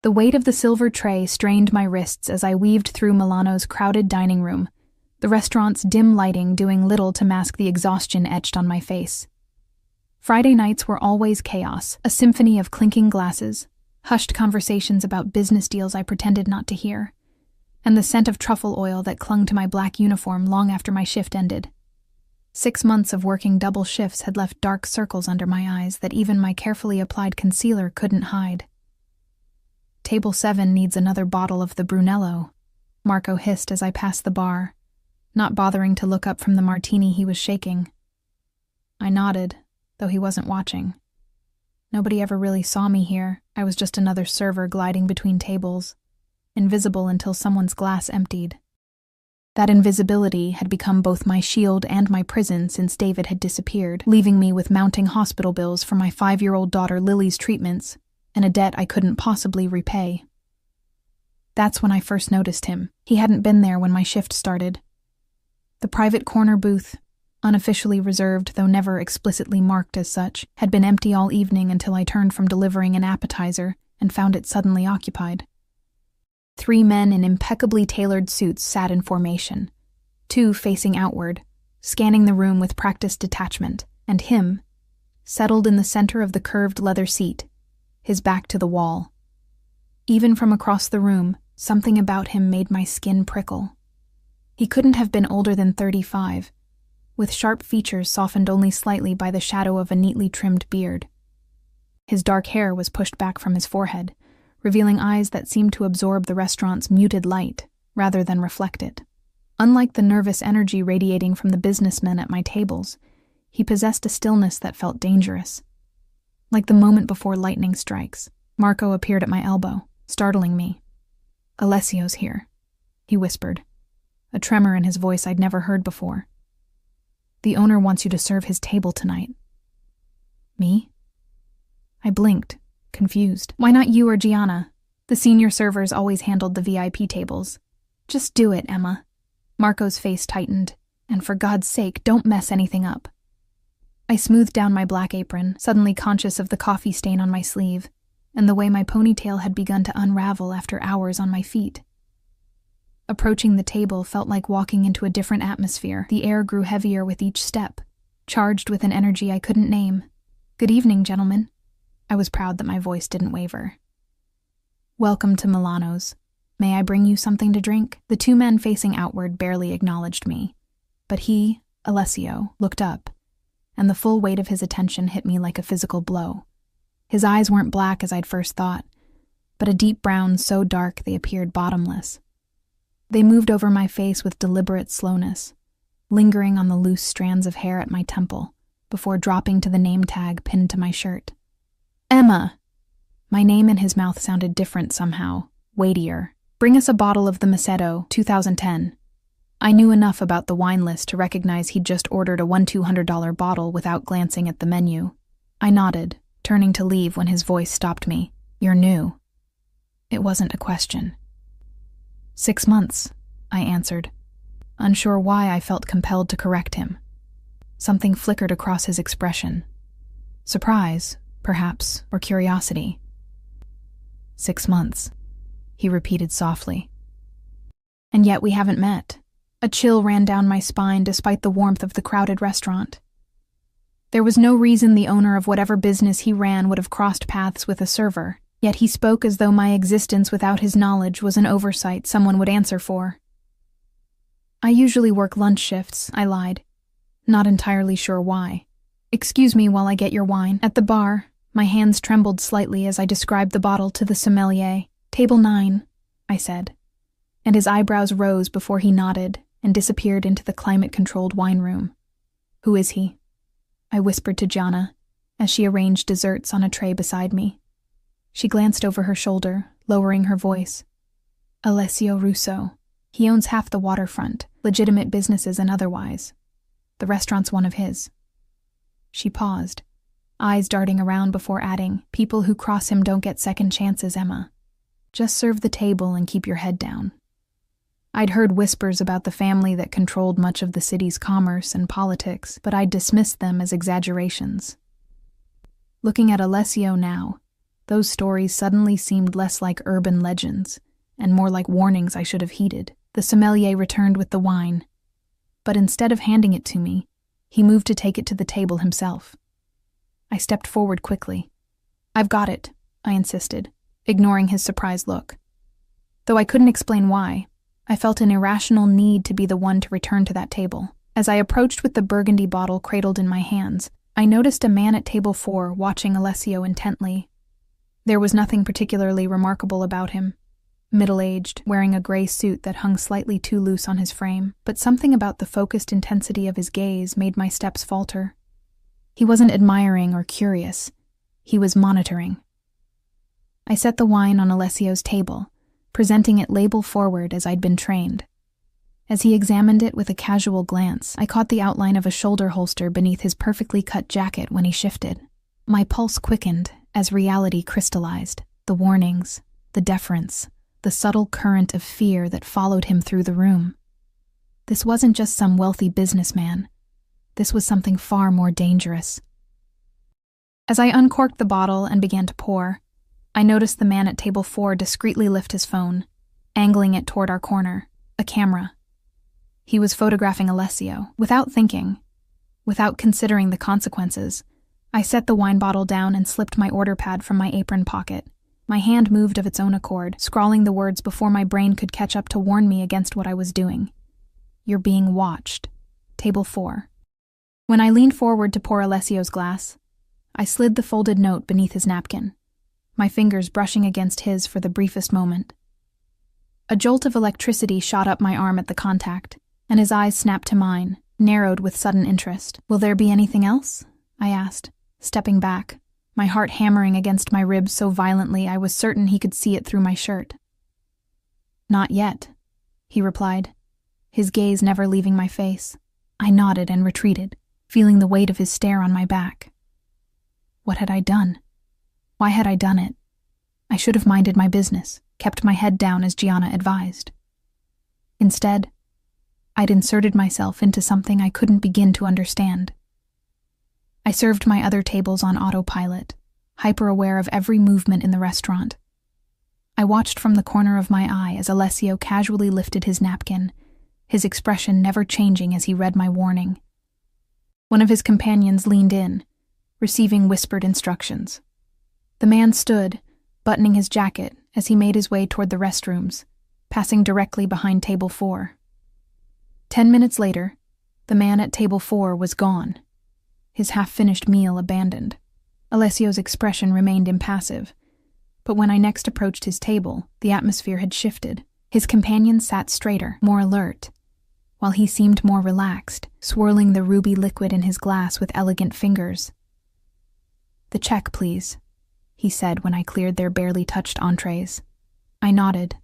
The weight of the silver tray strained my wrists as I weaved through Milano's crowded dining room, the restaurant's dim lighting doing little to mask the exhaustion etched on my face. Friday nights were always chaos, a symphony of clinking glasses, hushed conversations about business deals I pretended not to hear, and the scent of truffle oil that clung to my black uniform long after my shift ended. 6 months of working double shifts had left dark circles under my eyes that even my carefully applied concealer couldn't hide. "Table 7 needs another bottle of the Brunello," Marco hissed as I passed the bar, not bothering to look up from the martini he was shaking. I nodded, though he wasn't watching. Nobody ever really saw me here. I was just another server gliding between tables, invisible until someone's glass emptied. That invisibility had become both my shield and my prison since David had disappeared, leaving me with mounting hospital bills for my 5-year-old daughter Lily's treatments and a debt I couldn't possibly repay. That's when I first noticed him. He hadn't been there when my shift started. The private corner booth, unofficially reserved though never explicitly marked as such, had been empty all evening until I turned from delivering an appetizer and found it suddenly occupied. 3 men in impeccably tailored suits sat in formation, 2 facing outward, scanning the room with practiced detachment, and him, settled in the center of the curved leather seat, his back to the wall. Even from across the room, something about him made my skin prickle. He couldn't have been older than 35, with sharp features softened only slightly by the shadow of a neatly trimmed beard. His dark hair was pushed back from his forehead, revealing eyes that seemed to absorb the restaurant's muted light rather than reflect it. Unlike the nervous energy radiating from the businessmen at my tables, he possessed a stillness that felt dangerous. Like the moment before lightning strikes, Marco appeared at my elbow, startling me. "Alessio's here," he whispered, a tremor in his voice I'd never heard before. "The owner wants you to serve his table tonight." Me? I blinked, confused. "Why not you or Gianna? The senior servers always handled the VIP tables." "Just do it, Emma." Marco's face tightened. "And for God's sake, don't mess anything up." I smoothed down my black apron, suddenly conscious of the coffee stain on my sleeve, and the way my ponytail had begun to unravel after hours on my feet. Approaching the table felt like walking into a different atmosphere. The air grew heavier with each step, charged with an energy I couldn't name. "Good evening, gentlemen." I was proud that my voice didn't waver. "Welcome to Milano's. May I bring you something to drink?" The 2 men facing outward barely acknowledged me, but he, Alessio, looked up, and the full weight of his attention hit me like a physical blow. His eyes weren't black as I'd first thought, but a deep brown so dark they appeared bottomless. They moved over my face with deliberate slowness, lingering on the loose strands of hair at my temple, before dropping to the name tag pinned to my shirt. "Emma!" My name in his mouth sounded different somehow, weightier. "Bring us a bottle of the Macedo, 2010. I knew enough about the wine list to recognize he'd just ordered a $1,200 bottle without glancing at the menu. I nodded, turning to leave when his voice stopped me. "You're new." It wasn't a question. 6 months, I answered, unsure why I felt compelled to correct him. Something flickered across his expression. Surprise, perhaps, or curiosity. 6 months, he repeated softly. "And yet we haven't met." A chill ran down my spine despite the warmth of the crowded restaurant. There was no reason the owner of whatever business he ran would have crossed paths with a server, yet he spoke as though my existence without his knowledge was an oversight someone would answer for. "I usually work lunch shifts," I lied, not entirely sure why. "Excuse me while I get your wine." At the bar, my hands trembled slightly as I described the bottle to the sommelier. "Table 9, I said, and his eyebrows rose before he nodded and disappeared into the climate-controlled wine room. "Who is he?" I whispered to Gianna as she arranged desserts on a tray beside me. She glanced over her shoulder, lowering her voice. "Alessio Russo. He owns half the waterfront, legitimate businesses and otherwise. The restaurant's one of his." She paused, eyes darting around before adding, "People who cross him don't get second chances, Emma. Just serve the table and keep your head down." I'd heard whispers about the family that controlled much of the city's commerce and politics, but I'd dismissed them as exaggerations. Looking at Alessio now, Those stories suddenly seemed less like urban legends and more like warnings I should have heeded. The sommelier returned with the wine, but instead of handing it to me, he moved to take it to the table himself. I stepped forward quickly. "I've got it," I insisted, ignoring his surprised look. Though I couldn't explain why, I felt an irrational need to be the one to return to that table. As I approached with the burgundy bottle cradled in my hands, I noticed a man at table 4 watching Alessio intently. There was nothing particularly remarkable about him. Middle-aged, wearing a gray suit that hung slightly too loose on his frame, but something about the focused intensity of his gaze made my steps falter. He wasn't admiring or curious. He was monitoring. I set the wine on Alessio's table, presenting it label forward as I'd been trained. As he examined it with a casual glance, I caught the outline of a shoulder holster beneath his perfectly cut jacket when he shifted. My pulse quickened as reality crystallized. The warnings, the deference, the subtle current of fear that followed him through the room. This wasn't just some wealthy businessman. This was something far more dangerous. As I uncorked the bottle and began to pour, I noticed the man at table 4 discreetly lift his phone, angling it toward our corner, a camera. He was photographing Alessio. Without thinking, without considering the consequences, I set the wine bottle down and slipped my order pad from my apron pocket. My hand moved of its own accord, scrawling the words before my brain could catch up to warn me against what I was doing. "You're being watched. Table 4. When I leaned forward to pour Alessio's glass, I slid the folded note beneath his napkin, my fingers brushing against his for the briefest moment. A jolt of electricity shot up my arm at the contact, and his eyes snapped to mine, narrowed with sudden interest. "Will there be anything else?" I asked, stepping back, my heart hammering against my ribs so violently I was certain he could see it through my shirt. "Not yet," he replied, his gaze never leaving my face. I nodded and retreated, feeling the weight of his stare on my back. What had I done? Why had I done it? I should have minded my business, kept my head down as Gianna advised. Instead, I'd inserted myself into something I couldn't begin to understand. I served my other tables on autopilot, hyper-aware of every movement in the restaurant. I watched from the corner of my eye as Alessio casually lifted his napkin, his expression never changing as he read my warning. One of his companions leaned in, receiving whispered instructions. The man stood, buttoning his jacket as he made his way toward the restrooms, passing directly behind table 4. 10 minutes later, the man at table 4 was gone, his half-finished meal abandoned. Alessio's expression remained impassive, but when I next approached his table, the atmosphere had shifted. His companion sat straighter, more alert, while he seemed more relaxed, swirling the ruby liquid in his glass with elegant fingers. "The check, please," he said when I cleared their barely touched entrees. I nodded,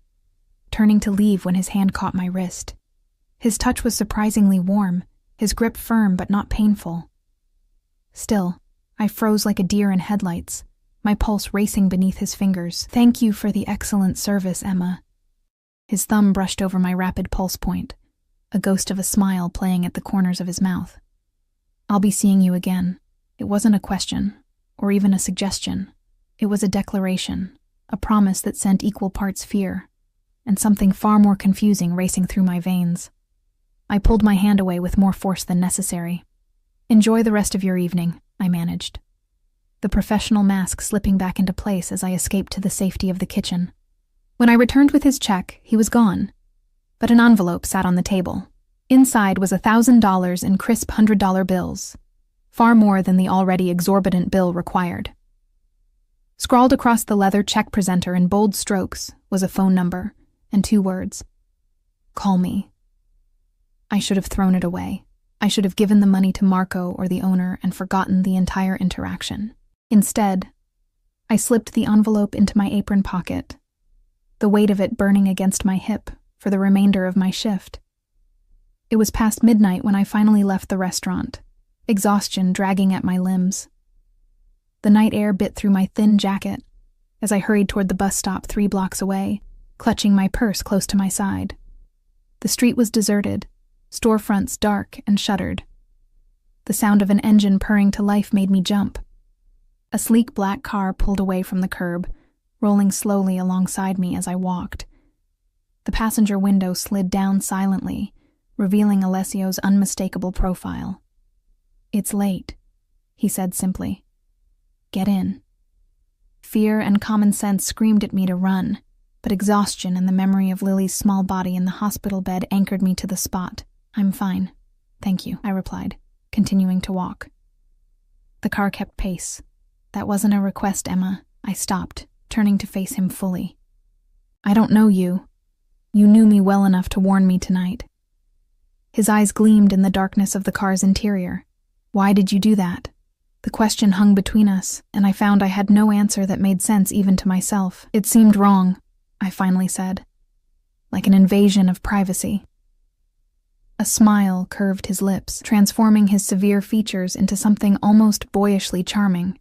turning to leave when his hand caught my wrist. His touch was surprisingly warm, his grip firm but not painful. Still, I froze like a deer in headlights, my pulse racing beneath his fingers. "Thank you for the excellent service, Emma." His thumb brushed over my rapid pulse point, a ghost of a smile playing at the corners of his mouth. "I'll be seeing you again." It wasn't a question, or even a suggestion. It was a declaration, a promise that sent equal parts fear, and something far more confusing racing through my veins. I pulled my hand away with more force than necessary. "Enjoy the rest of your evening," I managed, the professional mask slipping back into place as I escaped to the safety of the kitchen. When I returned with his check, he was gone, but an envelope sat on the table. Inside was $1,000 in crisp $100 bills, far more than the already exorbitant bill required. Scrawled across the leather check presenter in bold strokes was a phone number and 2 words: "Call me." I should have thrown it away. I should have given the money to Marco or the owner and forgotten the entire interaction. Instead, I slipped the envelope into my apron pocket, the weight of it burning against my hip for the remainder of my shift. It was past midnight when I finally left the restaurant, exhaustion dragging at my limbs. The night air bit through my thin jacket as I hurried toward the bus stop 3 blocks away, clutching my purse close to my side. The street was deserted, storefronts dark and shuttered. The sound of an engine purring to life made me jump. A sleek black car pulled away from the curb, rolling slowly alongside me as I walked. The passenger window slid down silently, revealing Alessio's unmistakable profile. "It's late," he said simply. "Get in." Fear and common sense screamed at me to run, but exhaustion and the memory of Lily's small body in the hospital bed anchored me to the spot. "I'm fine. Thank you," I replied, continuing to walk. The car kept pace. "That wasn't a request, Emma." I stopped, turning to face him fully. "I don't know you. You knew me well enough to warn me tonight." His eyes gleamed in the darkness of the car's interior. "Why did you do that?" The question hung between us, and I found I had no answer that made sense even to myself. "It seemed wrong," I finally said, "like an invasion of privacy." A smile curved his lips, transforming his severe features into something almost boyishly charming.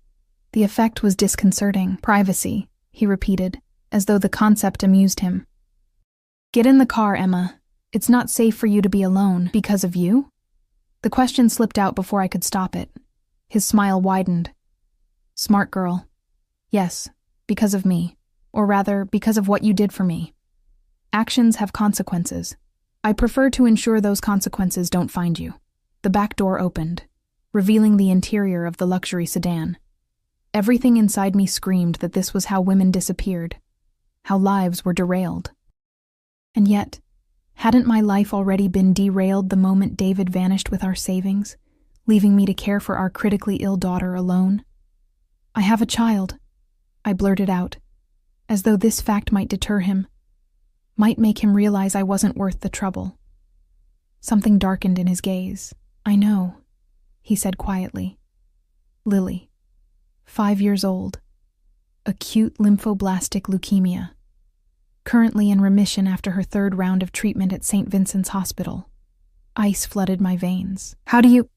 The effect was disconcerting. "Privacy," he repeated, as though the concept amused him. "Get in the car, Emma. It's not safe for you to be alone. Because of you?" The question slipped out before I could stop it. His smile widened. "Smart girl. Yes, because of me. Or rather, because of what you did for me. Actions have consequences. I prefer to ensure those consequences don't find you." The back door opened, revealing the interior of the luxury sedan. Everything inside me screamed that this was how women disappeared, how lives were derailed. And yet, hadn't my life already been derailed the moment David vanished with our savings, leaving me to care for our critically ill daughter alone? "I have a child," I blurted out, as though this fact might deter him, might make him realize I wasn't worth the trouble. Something darkened in his gaze. "I know," he said quietly. "Lily, 5 years old, acute lymphoblastic leukemia, currently in remission after her 3rd round of treatment at St. Vincent's Hospital." Ice flooded my veins. "How do you—"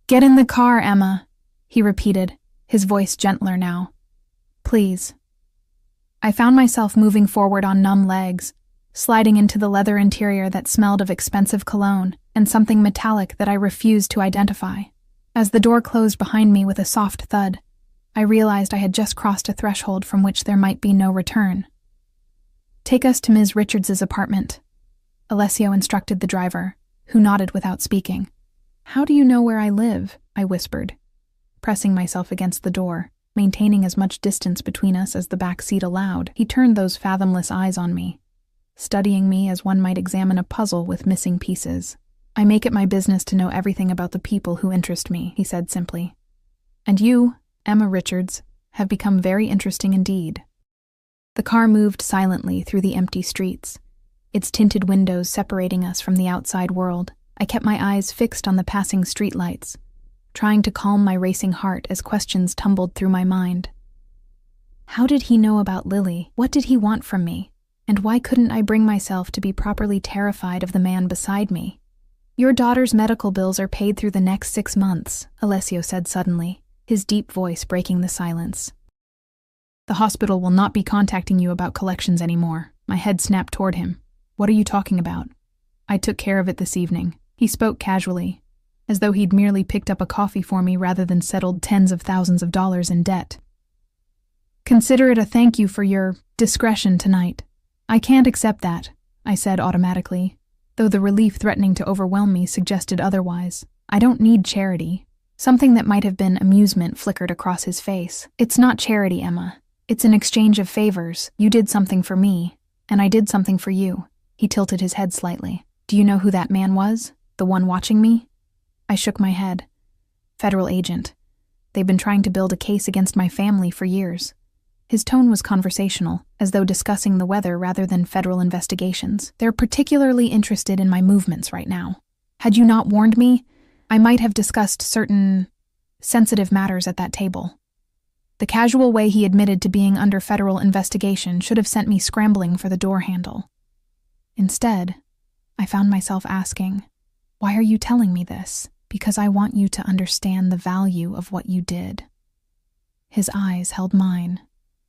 "Get in the car, Emma," he repeated, his voice gentler now. "Please." I found myself moving forward on numb legs, sliding into the leather interior that smelled of expensive cologne and something metallic that I refused to identify. As the door closed behind me with a soft thud, I realized I had just crossed a threshold from which there might be no return. "Take us to Ms. Richards's apartment," Alessio instructed the driver, who nodded without speaking. "How do you know where I live?" I whispered, pressing myself against the door, maintaining as much distance between us as the back seat allowed. He turned those fathomless eyes on me, studying me as one might examine a puzzle with missing pieces. "I make it my business to know everything about the people who interest me," he said simply. "And you, Emma Richards, have become very interesting indeed." The car moved silently through the empty streets, its tinted windows separating us from the outside world. I kept my eyes fixed on the passing streetlights, trying to calm my racing heart as questions tumbled through my mind. How did he know about Lily? What did he want from me? And why couldn't I bring myself to be properly terrified of the man beside me? "Your daughter's medical bills are paid through the next 6 months, Alessio said suddenly, his deep voice breaking the silence. "The hospital will not be contacting you about collections anymore." My head snapped toward him. "What are you talking about?" "I took care of it this evening." He spoke casually, as though he'd merely picked up a coffee for me rather than settled tens of thousands of dollars in debt. "Consider it a thank you for your discretion tonight." "I can't accept that," I said automatically, though the relief threatening to overwhelm me suggested otherwise. "I don't need charity." Something that might have been amusement flickered across his face. "It's not charity, Emma. It's an exchange of favors. You did something for me, and I did something for you." He tilted his head slightly. "Do you know who that man was? The one watching me?" I shook my head. "Federal agent. They've been trying to build a case against my family for years." His tone was conversational, as though discussing the weather rather than federal investigations. "They're particularly interested in my movements right now. Had you not warned me, I might have discussed certain sensitive matters at that table." The casual way he admitted to being under federal investigation should have sent me scrambling for the door handle. Instead, I found myself asking, "Why are you telling me this?" "Because I want you to understand the value of what you did." His eyes held mine,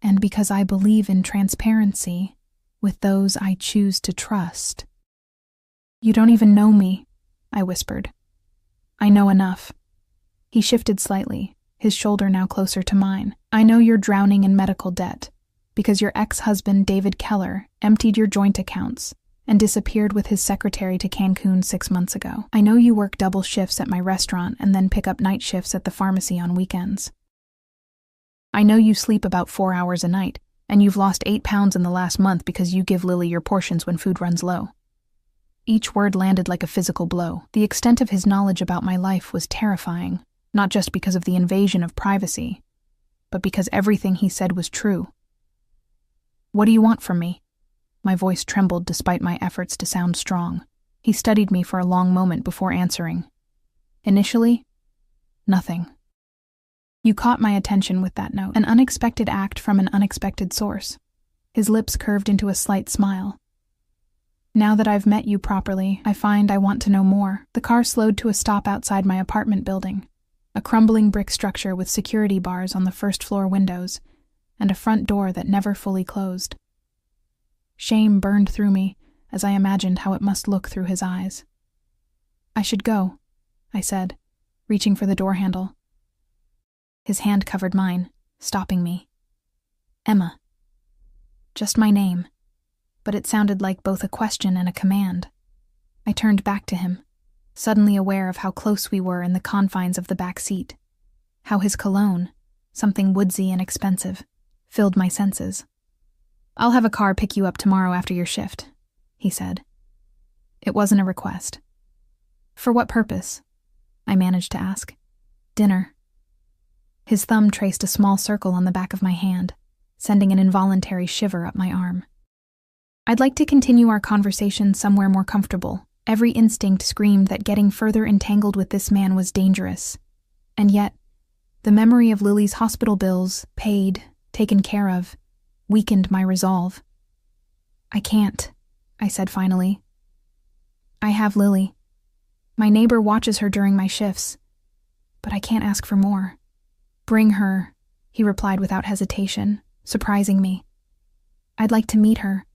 and because I believe in transparency with those I choose to trust. "You don't even know me," I whispered. "I know enough." He shifted slightly, his shoulder now closer to mine. "I know you're drowning in medical debt because your ex-husband, David Keller, emptied your joint accounts and disappeared with his secretary to Cancun 6 months ago. I know you work double shifts at my restaurant and then pick up night shifts at the pharmacy on weekends. I know you sleep about 4 hours a night, and you've lost 8 pounds in the last month because you give Lily your portions when food runs low." Each word landed like a physical blow. The extent of his knowledge about my life was terrifying, not just because of the invasion of privacy, but because everything he said was true. "What do you want from me?" My voice trembled despite my efforts to sound strong. He studied me for a long moment before answering. "Initially, nothing." You caught my attention with that note, an unexpected act from an unexpected source. His lips curved into a slight smile. "Now that I've met you properly, I find I want to know more." The car slowed to a stop outside my apartment building, a crumbling brick structure with security bars on the first-floor windows and a front door that never fully closed. Shame burned through me as I imagined how it must look through his eyes. "I should go," I said, reaching for the door handle. His hand covered mine, stopping me. "Emma." Just my name, but it sounded like both a question and a command. I turned back to him, suddenly aware of how close we were in the confines of the back seat, how his cologne, something woodsy and expensive, filled my senses. "I'll have a car pick you up tomorrow after your shift," he said. It wasn't a request. "For what purpose?" I managed to ask. "Dinner." His thumb traced a small circle on the back of my hand, sending an involuntary shiver up my arm. "I'd like to continue our conversation somewhere more comfortable." Every instinct screamed that getting further entangled with this man was dangerous. And yet, the memory of Lily's hospital bills, paid, taken care of, weakened my resolve. "I can't," I said finally. "I have Lily. My neighbor watches her during my shifts, but I can't ask for more." "Bring her," he replied without hesitation, surprising me. "I'd like to meet her."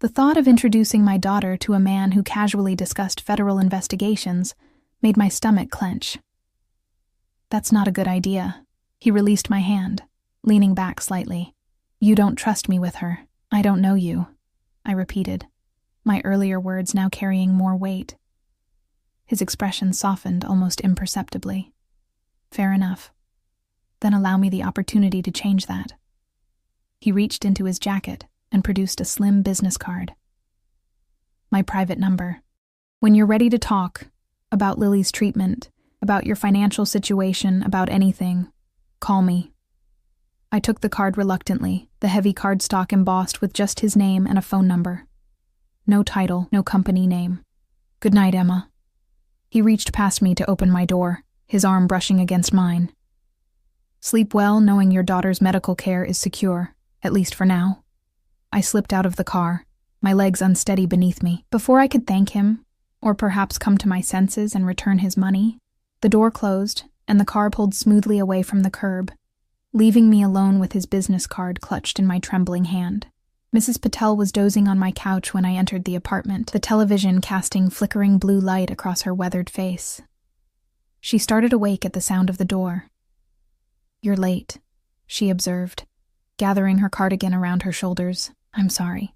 The thought of introducing my daughter to a man who casually discussed federal investigations made my stomach clench. "That's not a good idea." He released my hand, leaning back slightly. "You don't trust me with her. I don't know you," I repeated, my earlier words now carrying more weight. His expression softened almost imperceptibly. "Fair enough. Then allow me the opportunity to change that." He reached into his jacket and produced a slim business card. "My private number. When you're ready to talk about Lily's treatment, about your financial situation, about anything, call me." I took the card reluctantly, the heavy cardstock embossed with just his name and a phone number. No title, no company name. "Good night, Emma." He reached past me to open my door, his arm brushing against mine. "Sleep well knowing your daughter's medical care is secure, at least for now." I slipped out of the car, my legs unsteady beneath me. Before I could thank him, or perhaps come to my senses and return his money, the door closed and the car pulled smoothly away from the curb, leaving me alone with his business card clutched in my trembling hand. Mrs. Patel was dozing on my couch when I entered the apartment, the television casting flickering blue light across her weathered face. She started awake at the sound of the door. "You're late," she observed, gathering her cardigan around her shoulders. "I'm sorry,"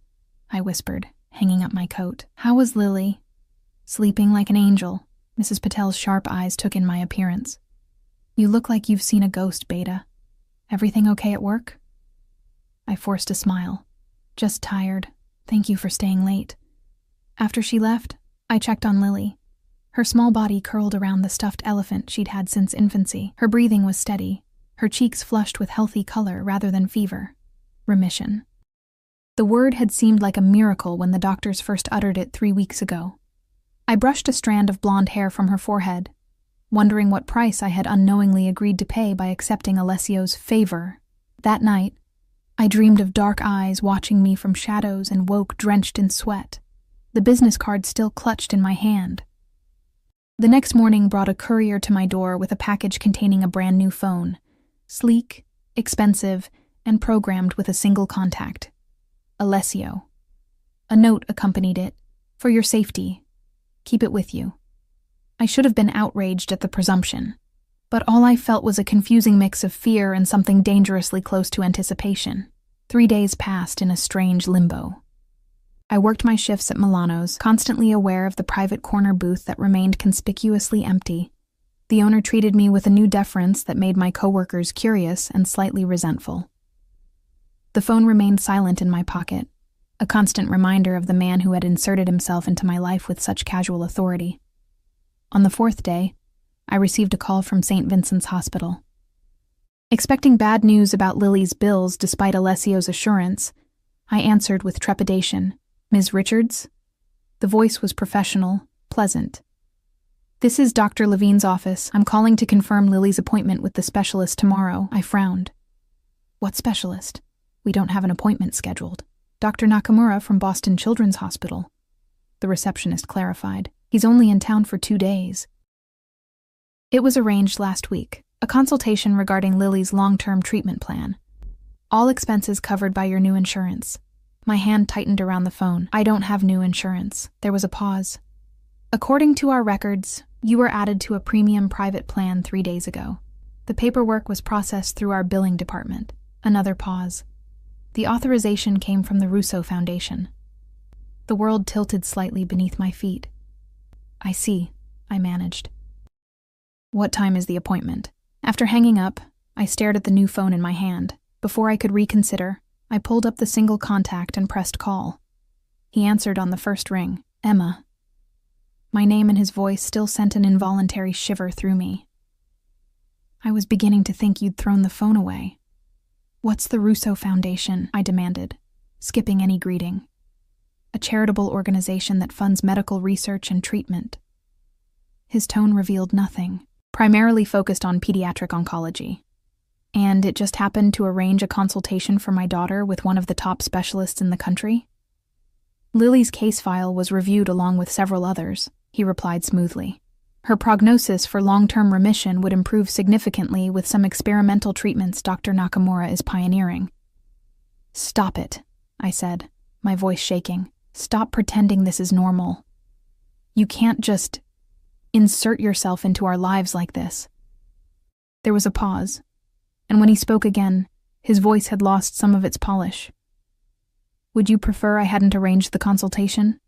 I whispered, hanging up my coat. "How was Lily?" "Sleeping like an angel." Mrs. Patel's sharp eyes took in my appearance. "You look like you've seen a ghost, Beta. Everything okay at work?" I forced a smile. "Just tired. Thank you for staying late." After she left, I checked on Lily. Her small body curled around the stuffed elephant she'd had since infancy. Her breathing was steady, her cheeks flushed with healthy color rather than fever. Remission. The word had seemed like a miracle when the doctors first uttered it 3 weeks ago. I brushed a strand of blonde hair from her forehead, wondering what price I had unknowingly agreed to pay by accepting Alessio's favor. That night, I dreamed of dark eyes watching me from shadows and woke drenched in sweat, the business card still clutched in my hand. The next morning brought a courier to my door with a package containing a brand new phone, sleek, expensive, and programmed with a single contact. Alessio. A note accompanied it. "For your safety. Keep it with you." I should have been outraged at the presumption. But all I felt was a confusing mix of fear and something dangerously close to anticipation. 3 days passed in a strange limbo. I worked my shifts at Milano's, constantly aware of the private corner booth that remained conspicuously empty. The owner treated me with a new deference that made my coworkers curious and slightly resentful. The phone remained silent in my pocket, a constant reminder of the man who had inserted himself into my life with such casual authority. On the 4th day, I received a call from St. Vincent's Hospital. Expecting bad news about Lily's bills despite Alessio's assurance, I answered with trepidation. "Ms. Richards?" The voice was professional, pleasant. "This is Dr. Levine's office. I'm calling to confirm Lily's appointment with the specialist tomorrow." I frowned. "What specialist? We don't have an appointment scheduled." "Dr. Nakamura from Boston Children's Hospital." The receptionist clarified. "He's only in town for 2 days." It was arranged last week, a consultation regarding Lily's long-term treatment plan. "All expenses covered by your new insurance." My hand tightened around the phone. "I don't have new insurance." There was a pause. "According to our records, you were added to a premium private plan 3 days ago. The paperwork was processed through our billing department." Another pause. "The authorization came from the Russo Foundation." The world tilted slightly beneath my feet. "I see," I managed. "What time is the appointment?" After hanging up, I stared at the new phone in my hand. Before I could reconsider, I pulled up the single contact and pressed call. He answered on the first ring. "Emma." My name and his voice still sent an involuntary shiver through me. "I was beginning to think you'd thrown the phone away." "What's the Russo Foundation?" I demanded, skipping any greeting. "A charitable organization that funds medical research and treatment." His tone revealed nothing, primarily focused on pediatric oncology. "And it just happened to arrange a consultation for my daughter with one of the top specialists in the country?" "Lily's case file was reviewed along with several others," he replied smoothly. "Her prognosis for long-term remission would improve significantly with some experimental treatments Dr. Nakamura is pioneering." "Stop it," I said, my voice shaking. "Stop pretending this is normal. You can't just insert yourself into our lives like this." There was a pause, and when he spoke again, his voice had lost some of its polish. "Would you prefer I hadn't arranged the consultation?"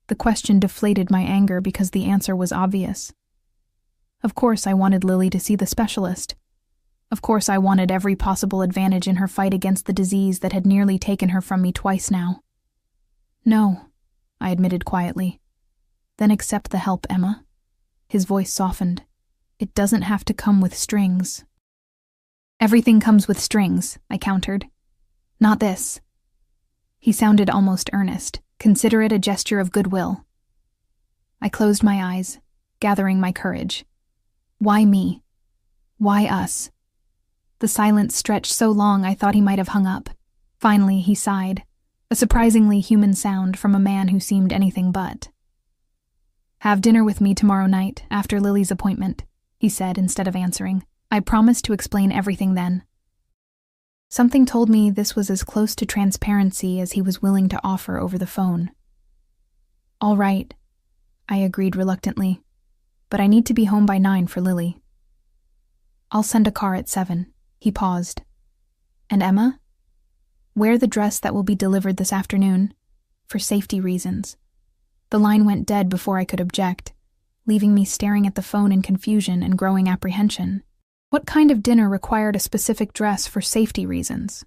The question deflated my anger because the answer was obvious. Of course I wanted Lily to see the specialist. Of course I wanted every possible advantage in her fight against the disease that had nearly taken her from me twice now. "No," I admitted quietly. "Then accept the help, Emma." His voice softened. "It doesn't have to come with strings." "Everything comes with strings," I countered. "Not this." He sounded almost earnest. "Consider it a gesture of goodwill." I closed my eyes, gathering my courage. Why me? Why us? The silence stretched so long I thought he might have hung up. Finally, he sighed, a surprisingly human sound from a man who seemed anything but. "Have dinner with me tomorrow night, after Lily's appointment," he said instead of answering. "I promise to explain everything then." Something told me this was as close to transparency as he was willing to offer over the phone. "All right," I agreed reluctantly, "but I need to be home by 9 for Lily." "I'll send a car at 7. He paused. "And Emma? Wear the dress that will be delivered this afternoon, for safety reasons." The line went dead before I could object, leaving me staring at the phone in confusion and growing apprehension. What kind of dinner required a specific dress for safety reasons?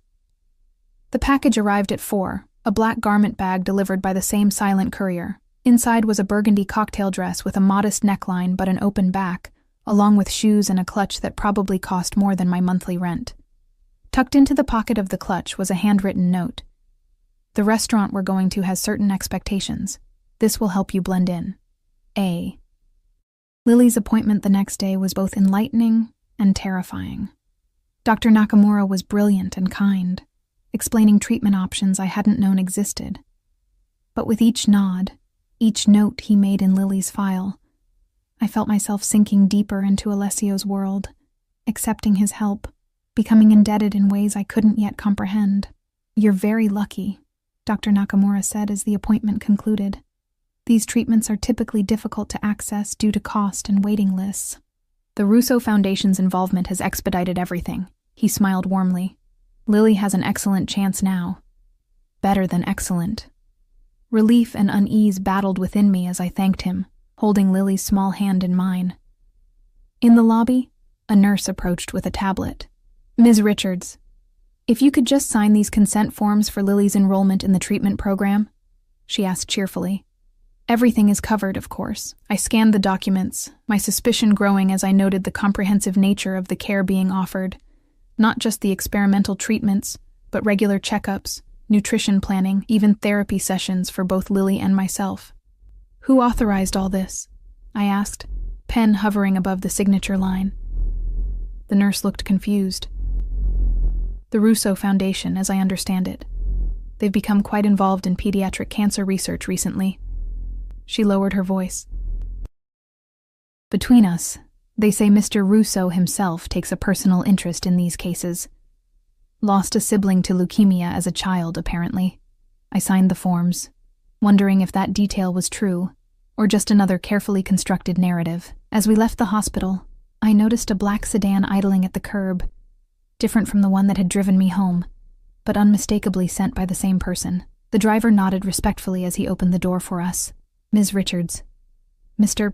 The package arrived at 4, a black garment bag delivered by the same silent courier. Inside was a burgundy cocktail dress with a modest neckline but an open back, along with shoes and a clutch that probably cost more than my monthly rent. Tucked into the pocket of the clutch was a handwritten note. "The restaurant we're going to has certain expectations. This will help you blend in. A." Lily's appointment the next day was both enlightening and terrifying. Dr. Nakamura was brilliant and kind, explaining treatment options I hadn't known existed. But with each nod, each note he made in Lily's file, I felt myself sinking deeper into Alessio's world, accepting his help, becoming indebted in ways I couldn't yet comprehend. "You're very lucky," Dr. Nakamura said as the appointment concluded. "These treatments are typically difficult to access due to cost and waiting lists. The Russo Foundation's involvement has expedited everything. He smiled warmly. Lily has an excellent chance now. Better than excellent. Relief and unease battled within me as I thanked him, holding Lily's small hand in mine. In the lobby, a nurse approached with a tablet. "Ms. Richards, if you could just sign these consent forms for Lily's enrollment in the treatment program," she asked cheerfully. "Everything is covered, of course." I scanned the documents, my suspicion growing as I noted the comprehensive nature of the care being offered. Not just the experimental treatments, but regular checkups, nutrition planning, even therapy sessions for both Lily and myself. "Who authorized all this?" I asked, pen hovering above the signature line. The nurse looked confused. "The Russo Foundation, as I understand it. They've become quite involved in pediatric cancer research recently." She lowered her voice. "Between us, they say Mr. Russo himself takes a personal interest in these cases. Lost a sibling to leukemia as a child, apparently." I signed the forms, wondering if that detail was true, or just another carefully constructed narrative. As we left the hospital, I noticed a black sedan idling at the curb, different from the one that had driven me home, but unmistakably sent by the same person. The driver nodded respectfully as he opened the door for us. "Ms. Richards, Mr.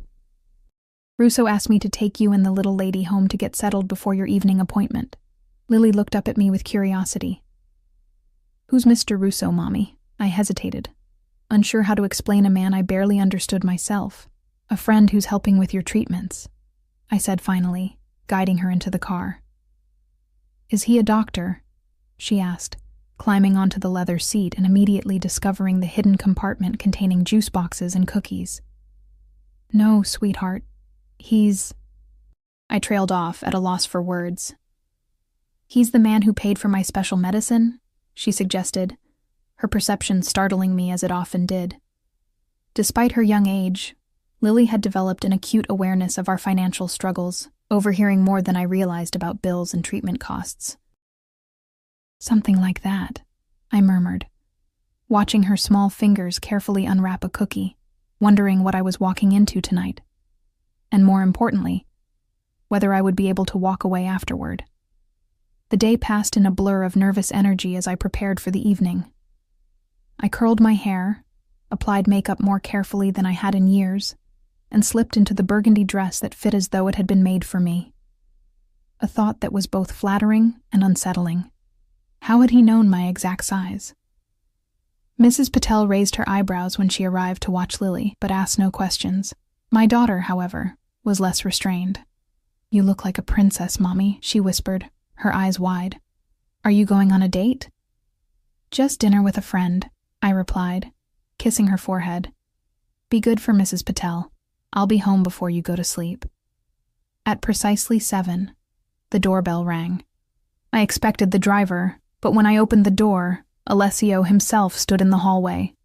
Russo asked me to take you and the little lady home to get settled before your evening appointment." Lily looked up at me with curiosity. "Who's Mr. Russo, Mommy?" I hesitated, unsure how to explain a man I barely understood myself. "A friend who's helping with your treatments," I said finally, guiding her into the car. "Is he a doctor?" she asked, climbing onto the leather seat and immediately discovering the hidden compartment containing juice boxes and cookies. "No, sweetheart. He's—" I trailed off, at a loss for words. "He's the man who paid for my special medicine?" she suggested, her perception startling me as it often did. Despite her young age, Lily had developed an acute awareness of our financial struggles, overhearing more than I realized about bills and treatment costs. "Something like that," I murmured, watching her small fingers carefully unwrap a cookie, wondering what I was walking into tonight. And more importantly, whether I would be able to walk away afterward. The day passed in a blur of nervous energy as I prepared for the evening. I curled my hair, applied makeup more carefully than I had in years, and slipped into the burgundy dress that fit as though it had been made for me. A thought that was both flattering and unsettling. How had he known my exact size? Mrs. Patel raised her eyebrows when she arrived to watch Lily, but asked no questions. My daughter, however, was less restrained. "You look like a princess, Mommy," she whispered, her eyes wide. "Are you going on a date?" "Just dinner with a friend," I replied, kissing her forehead. "Be good for Mrs. Patel. I'll be home before you go to sleep." At precisely 7, the doorbell rang. I expected the driver, but when I opened the door, Alessio himself stood in the hallway.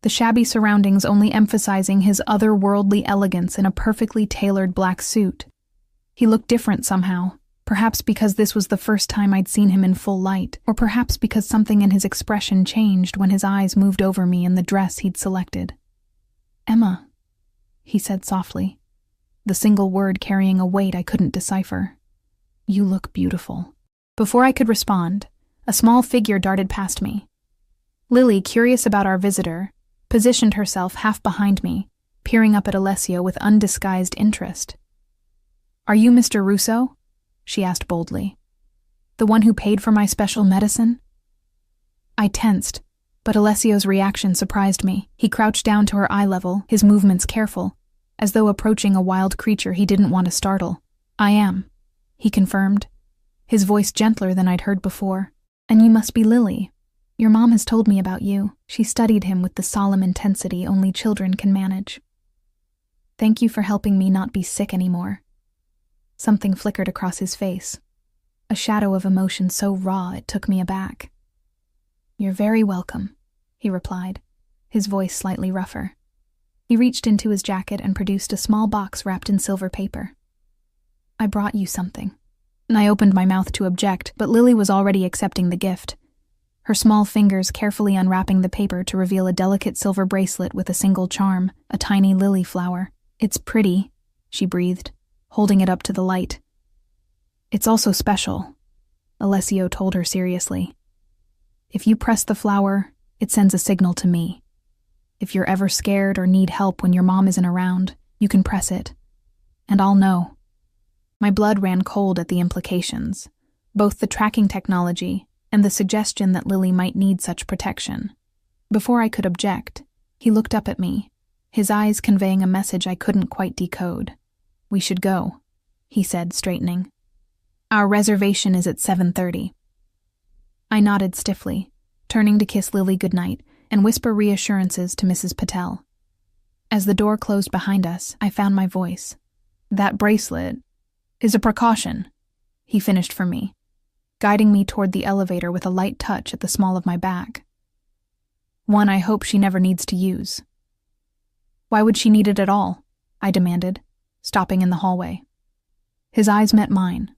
The shabby surroundings only emphasizing his otherworldly elegance in a perfectly tailored black suit. He looked different somehow, perhaps because this was the first time I'd seen him in full light, or perhaps because something in his expression changed when his eyes moved over me in the dress he'd selected. "Emma," he said softly, the single word carrying a weight I couldn't decipher. "You look beautiful." Before I could respond, a small figure darted past me. Lily, curious about our visitor, positioned herself half behind me, peering up at Alessio with undisguised interest. "Are you Mr. Russo?" she asked boldly. "The one who paid for my special medicine?" I tensed, but Alessio's reaction surprised me. He crouched down to her eye level, his movements careful, as though approaching a wild creature he didn't want to startle. "I am," he confirmed, his voice gentler than I'd heard before. "And you must be Lily. Your mom has told me about you." She studied him with the solemn intensity only children can manage. "Thank you for helping me not be sick anymore." Something flickered across his face, a shadow of emotion so raw it took me aback. "You're very welcome," he replied, his voice slightly rougher. He reached into his jacket and produced a small box wrapped in silver paper. "I brought you something." And I opened my mouth to object, but Lily was already accepting the gift, her small fingers carefully unwrapping the paper to reveal a delicate silver bracelet with a single charm, a tiny lily flower. "It's pretty," she breathed, holding it up to the light. "It's also special," Alessio told her seriously. "If you press the flower, it sends a signal to me. If you're ever scared or need help when your mom isn't around, you can press it. And I'll know." My blood ran cold at the implications, both the tracking technology and the suggestion that Lily might need such protection. Before I could object, he looked up at me, his eyes conveying a message I couldn't quite decode. "We should go," he said, straightening. "Our reservation is at 7:30. I nodded stiffly, turning to kiss Lily goodnight and whisper reassurances to Mrs. Patel. As the door closed behind us, I found my voice. "That bracelet is a precaution," he finished for me, guiding me toward the elevator with a light touch at the small of my back. "One I hope she never needs to use." "Why would she need it at all?" I demanded, stopping in the hallway. His eyes met mine,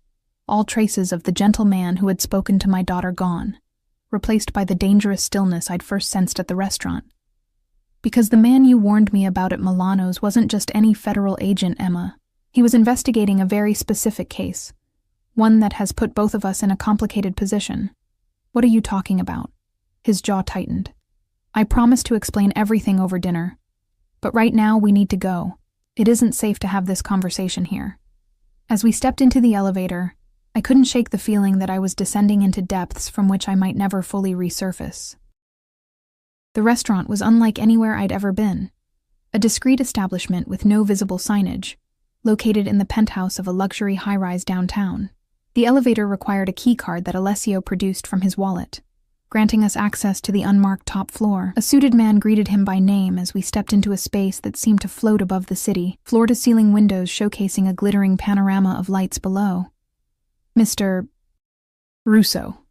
all traces of the gentle man who had spoken to my daughter gone, replaced by the dangerous stillness I'd first sensed at the restaurant. "Because the man you warned me about at Milano's wasn't just any federal agent, Emma. He was investigating a very specific case, one that has put both of us in a complicated position." "What are you talking about?" His jaw tightened. "I promised to explain everything over dinner. But right now we need to go. It isn't safe to have this conversation here." As we stepped into the elevator, I couldn't shake the feeling that I was descending into depths from which I might never fully resurface. The restaurant was unlike anywhere I'd ever been. A discreet establishment with no visible signage, located in the penthouse of a luxury high-rise downtown. The elevator required a key card that Alessio produced from his wallet, granting us access to the unmarked top floor. A suited man greeted him by name as we stepped into a space that seemed to float above the city, floor-to-ceiling windows showcasing a glittering panorama of lights below. "Mr. Russo,"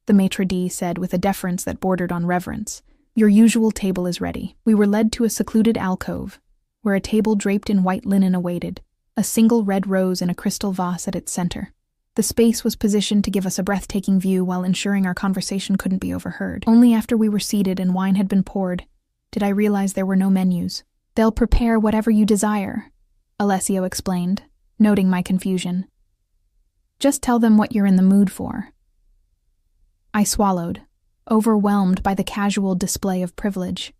the maitre d' said with a deference that bordered on reverence. "Your usual table is ready." We were led to a secluded alcove, where a table draped in white linen awaited, a single red rose in a crystal vase at its center. The space was positioned to give us a breathtaking view while ensuring our conversation couldn't be overheard. Only after we were seated and wine had been poured did I realize there were no menus. "They'll prepare whatever you desire," Alessio explained, noting my confusion. "Just tell them what you're in the mood for." I swallowed, overwhelmed by the casual display of privilege.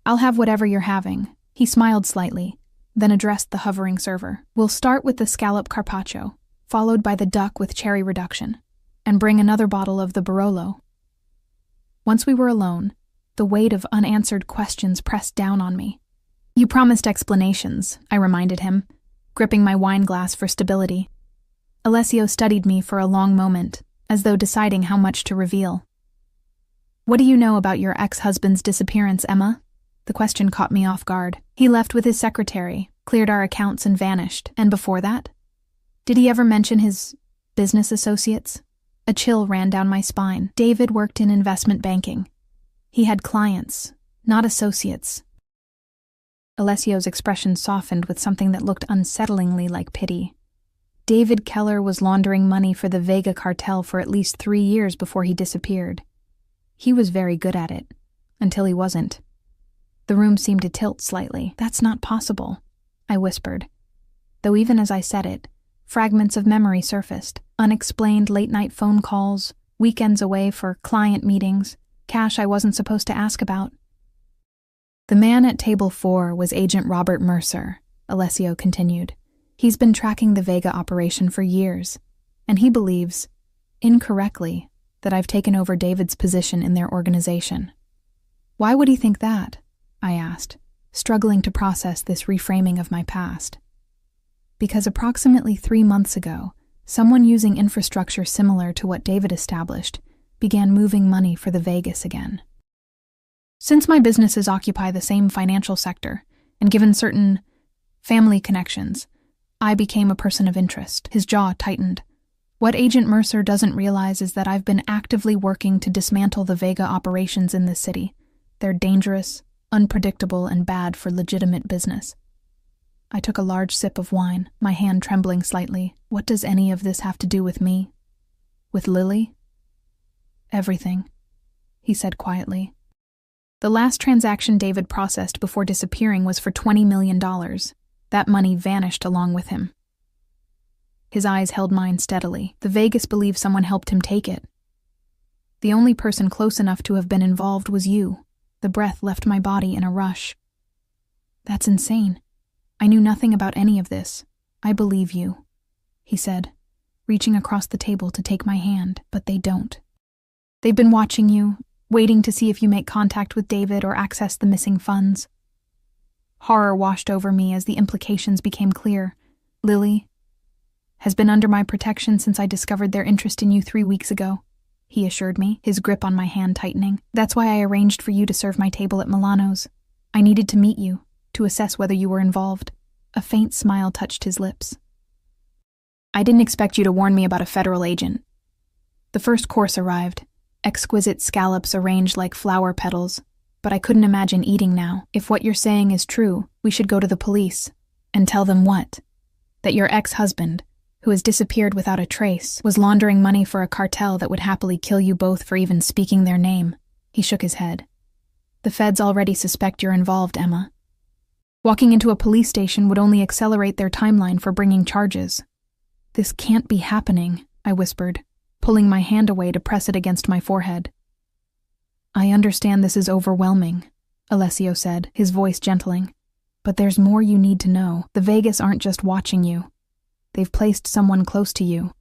"I'll have whatever you're having." He smiled slightly, then addressed the hovering server. "We'll start with the scallop carpaccio, followed by the duck with cherry reduction, and bring another bottle of the Barolo." Once we were alone, the weight of unanswered questions pressed down on me. "You promised explanations," I reminded him, gripping my wine glass for stability. Alessio studied me for a long moment, as though deciding how much to reveal. "What do you know about your ex-husband's disappearance, Emma?" The question caught me off guard. "He left with his secretary, cleared our accounts and vanished. And before that? Did he ever mention his business associates?" A chill ran down my spine. "David worked in investment banking. He had clients, not associates." Alessio's expression softened with something that looked unsettlingly like pity. "David Keller was laundering money for the Vega cartel for at least 3 years before he disappeared. He was very good at it, until he wasn't." The room seemed to tilt slightly. "That's not possible," I whispered, though even as I said it, fragments of memory surfaced. Unexplained late-night phone calls, weekends away for client meetings, cash I wasn't supposed to ask about. "The man at table 4 was Agent Robert Mercer," Alessio continued. "He's been tracking the Vega operation for years, and he believes, incorrectly, that I've taken over David's position in their organization." "Why would he think that?" I asked, struggling to process this reframing of my past. "Because approximately 3 months ago, someone using infrastructure similar to what David established began moving money for the Vegas again. Since my businesses occupy the same financial sector, and given certain family connections, I became a person of interest." His jaw tightened. "What Agent Mercer doesn't realize is that I've been actively working to dismantle the Vega operations in this city. They're dangerous, unpredictable, and bad for legitimate business." I took a large sip of wine, my hand trembling slightly. "What does any of this have to do with me? With Lily?" "Everything," he said quietly. "The last transaction David processed before disappearing was for $20 million. That money vanished along with him. His eyes held mine steadily. The Vegas believed someone helped him take it. The only person close enough to have been involved was you. The breath left my body in a rush. That's insane. I knew nothing about any of this. I believe you, he said, reaching across the table to take my hand, but they don't. They've been watching you, waiting to see if you make contact with David or access the missing funds. Horror washed over me as the implications became clear. Lily has been under my protection since I discovered their interest in you 3 weeks ago, he assured me, his grip on my hand tightening. That's why I arranged for you to serve my table at Milano's. I needed to meet you, to assess whether you were involved. A faint smile touched his lips. I didn't expect you to warn me about a federal agent. The first course arrived, exquisite scallops arranged like flower petals, but I couldn't imagine eating now. If what you're saying is true, we should go to the police. And tell them what? That your ex-husband, who has disappeared without a trace, was laundering money for a cartel that would happily kill you both for even speaking their name. He shook his head. The feds already suspect you're involved, Emma. Walking into a police station would only accelerate their timeline for bringing charges. This can't be happening, I whispered, pulling my hand away to press it against my forehead. I understand this is overwhelming, Alessio said, his voice gentling. But there's more you need to know. The Vegas aren't just watching you. They've placed someone close to you.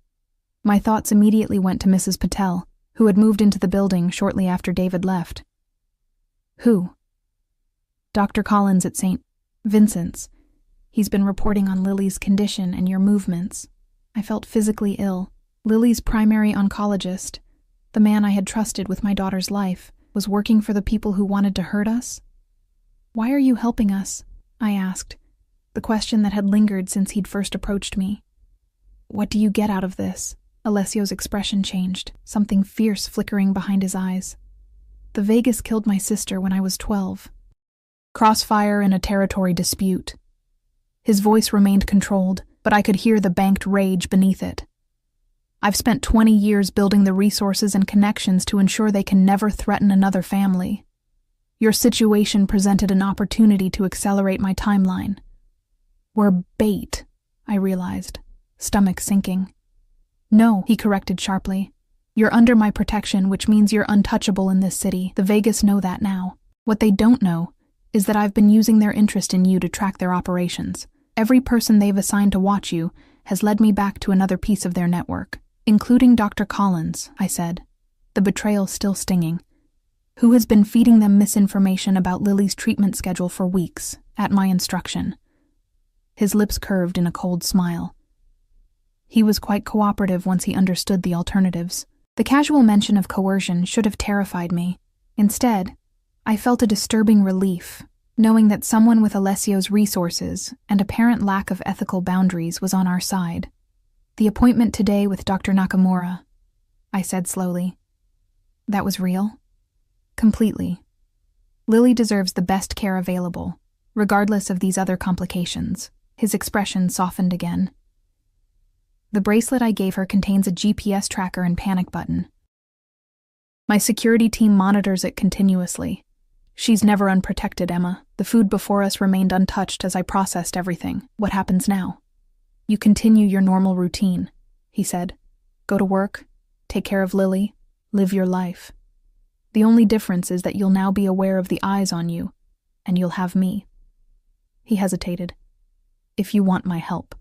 My thoughts immediately went to Mrs. Patel, who had moved into the building shortly after David left. Who? Dr. Collins at St. Vincent's. He's been reporting on Lily's condition and your movements. I felt physically ill. Lily's primary oncologist, the man I had trusted with my daughter's life, was working for the people who wanted to hurt us? Why are you helping us? I asked, the question that had lingered since he'd first approached me. What do you get out of this? Alessio's expression changed, something fierce flickering behind his eyes. The Vegas killed my sister when I was 12. Crossfire in a territory dispute. His voice remained controlled, but I could hear the banked rage beneath it. I've spent 20 years building the resources and connections to ensure they can never threaten another family. Your situation presented an opportunity to accelerate my timeline. We're bait, I realized, stomach sinking. No, he corrected sharply. You're under my protection, which means you're untouchable in this city. The Vegas know that now. What they don't know is that I've been using their interest in you to track their operations. Every person they've assigned to watch you has led me back to another piece of their network, including Dr. Collins, I said, the betrayal still stinging, who has been feeding them misinformation about Lily's treatment schedule for weeks, at my instruction. His lips curved in a cold smile. He was quite cooperative once he understood the alternatives. The casual mention of coercion should have terrified me. Instead, I felt a disturbing relief, knowing that someone with Alessio's resources and apparent lack of ethical boundaries was on our side. The appointment today with Dr. Nakamura, I said slowly. That was real? Completely. Lily deserves the best care available, regardless of these other complications. His expression softened again. The bracelet I gave her contains a GPS tracker and panic button. My security team monitors it continuously. She's never unprotected, Emma. The food before us remained untouched as I processed everything. What happens now? You continue your normal routine, he said. Go to work, take care of Lily, live your life. The only difference is that you'll now be aware of the eyes on you, and you'll have me. He hesitated. If you want my help.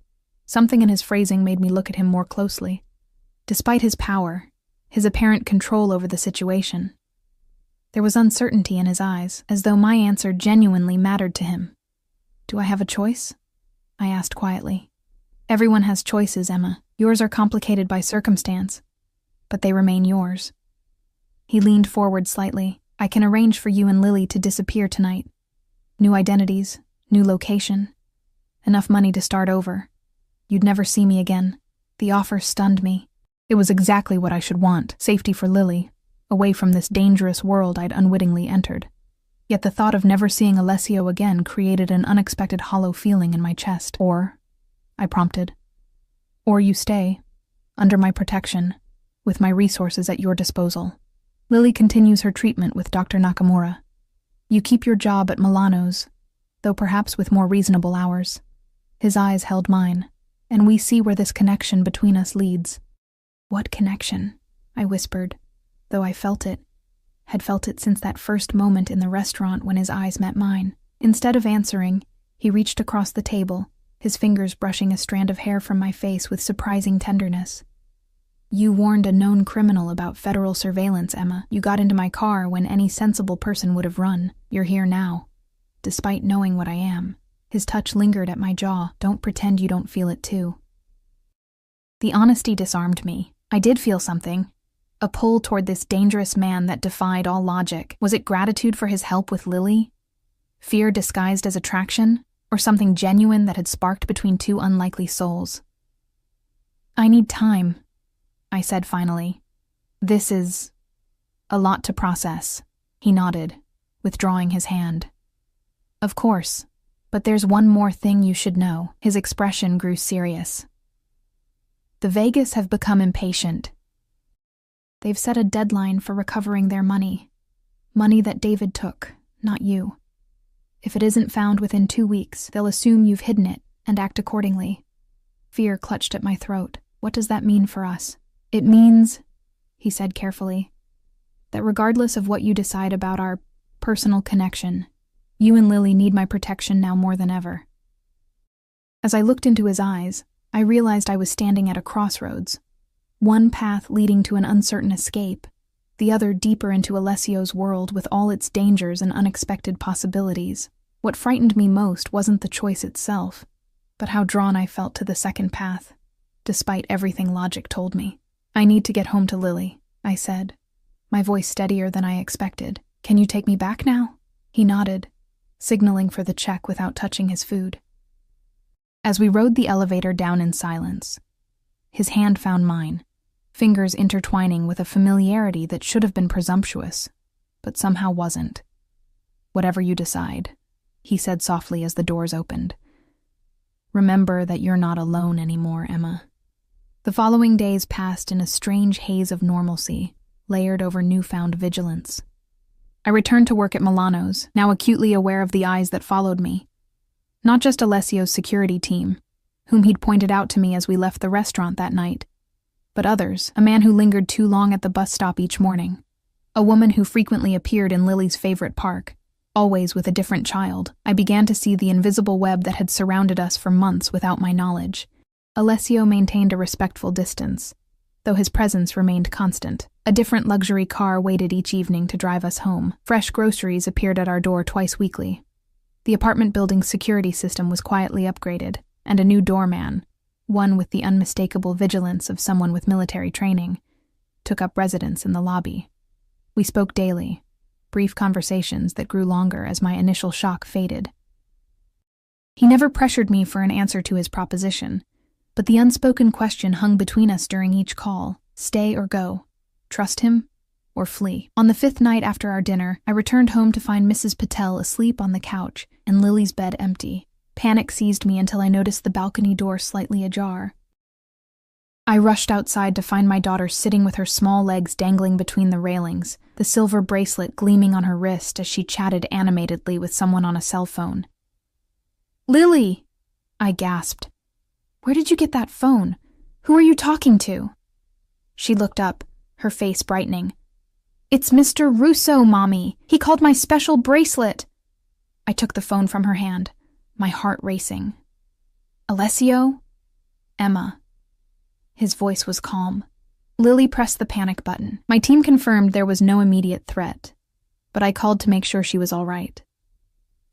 Something in his phrasing made me look at him more closely. Despite his power, his apparent control over the situation, there was uncertainty in his eyes, as though my answer genuinely mattered to him. Do I have a choice? I asked quietly. Everyone has choices, Emma. Yours are complicated by circumstance, but they remain yours. He leaned forward slightly. I can arrange for you and Lily to disappear tonight. New identities, new location, enough money to start over. You'd never see me again. The offer stunned me. It was exactly what I should want, safety for Lily, away from this dangerous world I'd unwittingly entered. Yet the thought of never seeing Alessio again created an unexpected hollow feeling in my chest. Or, I prompted, or you stay, under my protection, with my resources at your disposal. Lily continues her treatment with Dr. Nakamura. You keep your job at Milano's, though perhaps with more reasonable hours. His eyes held mine. and we see where this connection between us leads." "What connection?" I whispered, though I had felt it since that first moment in the restaurant when his eyes met mine. Instead of answering, he reached across the table, his fingers brushing a strand of hair from my face with surprising tenderness. "You warned a known criminal about federal surveillance, Emma. You got into my car when any sensible person would have run. You're here now, despite knowing what I am." His touch lingered at my jaw. "Don't pretend you don't feel it too." The honesty disarmed me. I did feel something. A pull toward this dangerous man that defied all logic. Was it gratitude for his help with Lily? Fear disguised as attraction? Or something genuine that had sparked between two unlikely souls? "I need time," I said finally. "This is a lot to process." He nodded, withdrawing his hand. "Of course, but there's one more thing you should know." His expression grew serious. "The Vegas have become impatient. They've set a deadline for recovering their money. Money that David took, not you. If it isn't found within 2 weeks, they'll assume you've hidden it and act accordingly." Fear clutched at my throat. "What does that mean for us?" "It means," he said carefully, "that regardless of what you decide about our personal connection, you and Lily need my protection now more than ever." As I looked into his eyes, I realized I was standing at a crossroads. One path leading to an uncertain escape, the other deeper into Alessio's world with all its dangers and unexpected possibilities. What frightened me most wasn't the choice itself, but how drawn I felt to the second path, despite everything logic told me. "I need to get home to Lily," I said, my voice steadier than I expected. "Can you take me back now?" He nodded, signaling for the check without touching his food. As we rode the elevator down in silence, his hand found mine, fingers intertwining with a familiarity that should have been presumptuous, but somehow wasn't. "Whatever you decide," he said softly as the doors opened. "Remember that you're not alone anymore, Emma." The following days passed in a strange haze of normalcy, layered over newfound vigilance. I returned to work at Milano's, now acutely aware of the eyes that followed me. Not just Alessio's security team, whom he'd pointed out to me as we left the restaurant that night, but others, a man who lingered too long at the bus stop each morning, a woman who frequently appeared in Lily's favorite park, always with a different child. I began to see the invisible web that had surrounded us for months without my knowledge. Alessio maintained a respectful distance, though his presence remained constant. A different luxury car waited each evening to drive us home. Fresh groceries appeared at our door twice weekly. The apartment building's security system was quietly upgraded, and a new doorman, one with the unmistakable vigilance of someone with military training, took up residence in the lobby. We spoke daily, brief conversations that grew longer as my initial shock faded. He never pressured me for an answer to his proposition, but the unspoken question hung between us during each call: stay or go, trust him or flee. On the 5th night after our dinner, I returned home to find Mrs. Patel asleep on the couch and Lily's bed empty. Panic seized me until I noticed the balcony door slightly ajar. I rushed outside to find my daughter sitting with her small legs dangling between the railings, the silver bracelet gleaming on her wrist as she chatted animatedly with someone on a cell phone. "Lily!" I gasped. "Where did you get that phone? Who are you talking to?" She looked up, her face brightening. "It's Mr. Russo, Mommy. He called my special bracelet." I took the phone from her hand, my heart racing. "Alessio?" "Emma." His voice was calm. Lily pressed the panic button. My team confirmed there was no immediate threat, but I called to make sure she was all right.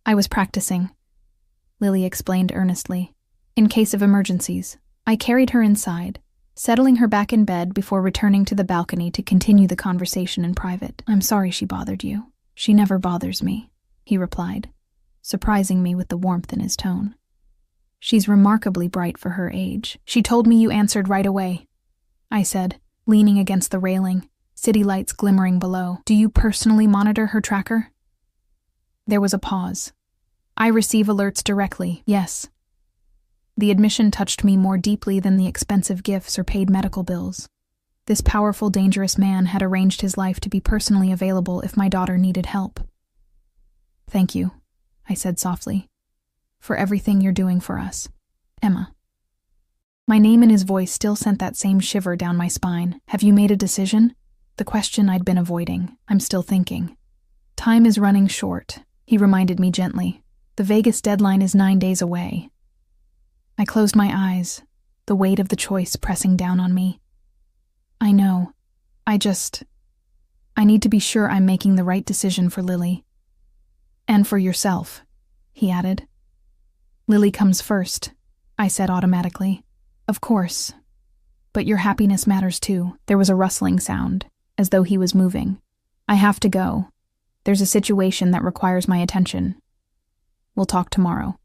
"I was practicing," Lily explained earnestly. "In case of emergencies." I carried her inside, settling her back in bed before returning to the balcony to continue the conversation in private. "I'm sorry she bothered you." "She never bothers me," he replied, surprising me with the warmth in his tone. "She's remarkably bright for her age. She told me you answered right away," I said, leaning against the railing, city lights glimmering below. "Do you personally monitor her tracker?" There was a pause. "I receive alerts directly, yes." The admission touched me more deeply than the expensive gifts or paid medical bills. This powerful, dangerous man had arranged his life to be personally available if my daughter needed help. "Thank you," I said softly, "for everything you're doing for us, Emma." My name in his voice still sent that same shiver down my spine. Have you made a decision? The question I'd been avoiding. I'm still thinking. Time is running short, he reminded me gently. The Vegas deadline is 9 days away. I closed my eyes, the weight of the choice pressing down on me. I know. I need to be sure I'm making the right decision for Lily. And for yourself, he added. Lily comes first, I said automatically. Of course. But your happiness matters too. There was a rustling sound, as though he was moving. I have to go. There's a situation that requires my attention. We'll talk tomorrow.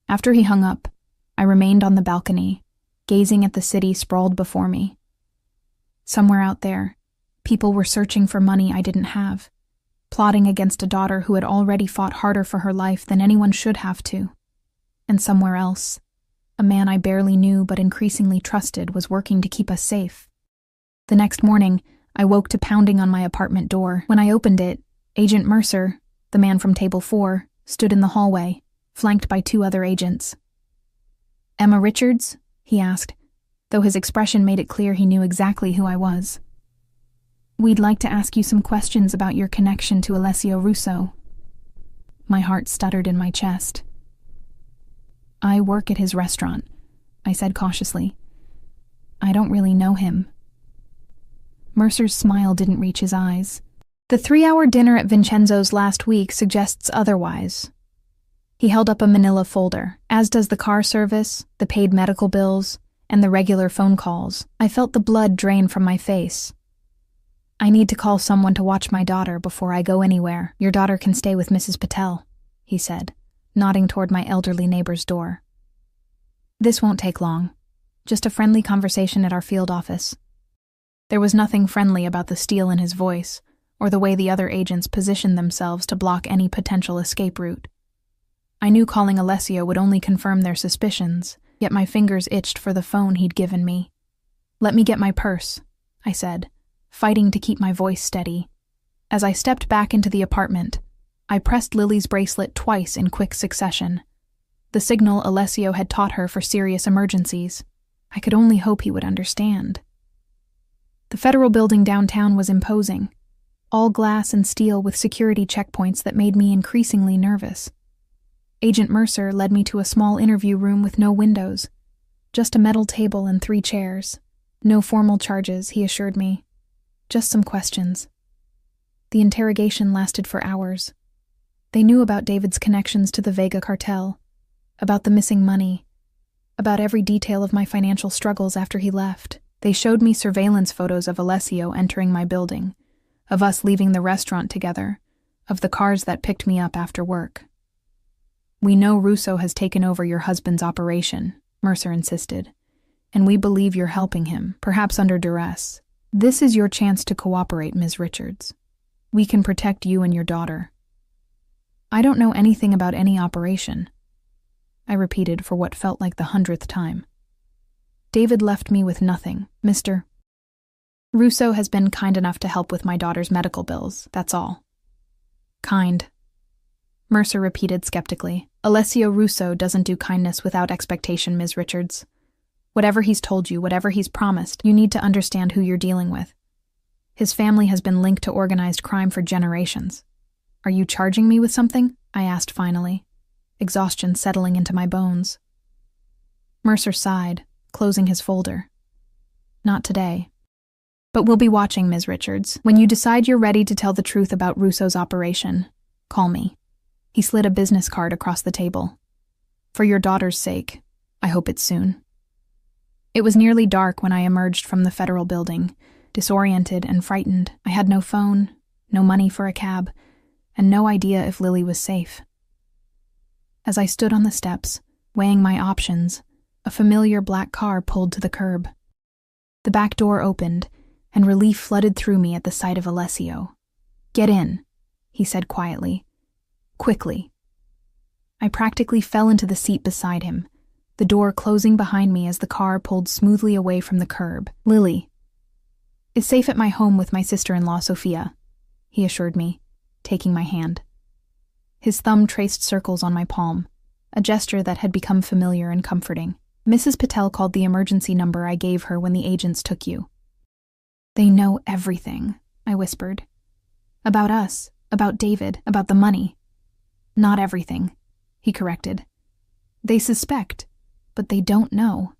After he hung up, I remained on the balcony, gazing at the city sprawled before me. Somewhere out there, people were searching for money I didn't have, plotting against a daughter who had already fought harder for her life than anyone should have to. And somewhere else, a man I barely knew but increasingly trusted was working to keep us safe. The next morning, I woke to pounding on my apartment door. When I opened it, Agent Mercer, the man from Table 4, stood in the hallway, flanked by 2 other agents. Emma Richards? He asked, though his expression made it clear he knew exactly who I was. We'd like to ask you some questions about your connection to Alessio Russo. My heart stuttered in my chest. I work at his restaurant, I said cautiously. I don't really know him. Mercer's smile didn't reach his eyes. The 3-hour dinner at Vincenzo's last week suggests otherwise. He held up a manila folder, as does the car service, the paid medical bills, and the regular phone calls. I felt the blood drain from my face. I need to call someone to watch my daughter before I go anywhere. Your daughter can stay with Mrs. Patel, he said, nodding toward my elderly neighbor's door. This won't take long. Just a friendly conversation at our field office. There was nothing friendly about the steel in his voice, or the way the other agents positioned themselves to block any potential escape route. I knew calling Alessio would only confirm their suspicions, yet my fingers itched for the phone he'd given me. Let me get my purse, I said, fighting to keep my voice steady. As I stepped back into the apartment, I pressed Lily's bracelet twice in quick succession. The signal Alessio had taught her for serious emergencies. I could only hope he would understand. The federal building downtown was imposing, all glass and steel with security checkpoints that made me increasingly nervous. Agent Mercer led me to a small interview room with no windows, just a metal table and 3 chairs. No formal charges, he assured me. Just some questions. The interrogation lasted for hours. They knew about David's connections to the Vega cartel, about the missing money, about every detail of my financial struggles after he left. They showed me surveillance photos of Alessio entering my building, of us leaving the restaurant together, of the cars that picked me up after work. We know Russo has taken over your husband's operation, Mercer insisted, and we believe you're helping him, perhaps under duress. This is your chance to cooperate, Ms. Richards. We can protect you and your daughter. I don't know anything about any operation, I repeated for what felt like the 100th time. David left me with nothing, Mr. Russo has been kind enough to help with my daughter's medical bills, that's all. Kind. Mercer repeated skeptically. Alessio Russo doesn't do kindness without expectation, Ms. Richards. Whatever he's told you, whatever he's promised, you need to understand who you're dealing with. His family has been linked to organized crime for generations. Are you charging me with something? I asked finally, exhaustion settling into my bones. Mercer sighed, closing his folder. Not today. But we'll be watching, Ms. Richards. When you decide you're ready to tell the truth about Russo's operation, call me. He slid a business card across the table. For your daughter's sake, I hope it's soon. It was nearly dark when I emerged from the federal building, disoriented and frightened. I had no phone, no money for a cab, and no idea if Lily was safe. As I stood on the steps, weighing my options, a familiar black car pulled to the curb. The back door opened, and relief flooded through me at the sight of Alessio. Get in, he said quietly. Quickly. I practically fell into the seat beside him, the door closing behind me as the car pulled smoothly away from the curb. Lily is safe at my home with my sister-in-law, Sophia, he assured me, taking my hand. His thumb traced circles on my palm, a gesture that had become familiar and comforting. Mrs. Patel called the emergency number I gave her when the agents took you. They know everything, I whispered. About us, about David, about the money. Not everything, he corrected. They suspect, but they don't know.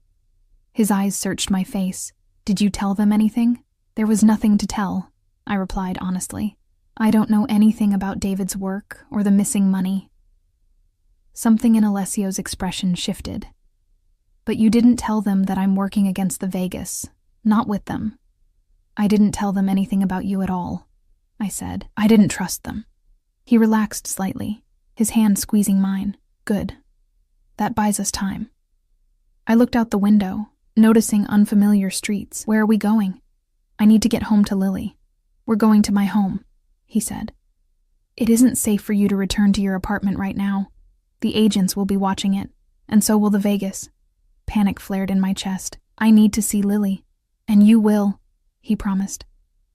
His eyes searched my face. Did you tell them anything? There was nothing to tell, I replied honestly. I don't know anything about David's work or the missing money. Something in Alessio's expression shifted. But you didn't tell them that I'm working against the Vegas, not with them. I didn't tell them anything about you at all, I said. I didn't trust them. He relaxed slightly, his hand squeezing mine. Good. That buys us time. I looked out the window, noticing unfamiliar streets. Where are we going? I need to get home to Lily. We're going to my home, he said. It isn't safe for you to return to your apartment right now. The agents will be watching it, and so will the Vegas. Panic flared in my chest. I need to see Lily. And you will, he promised.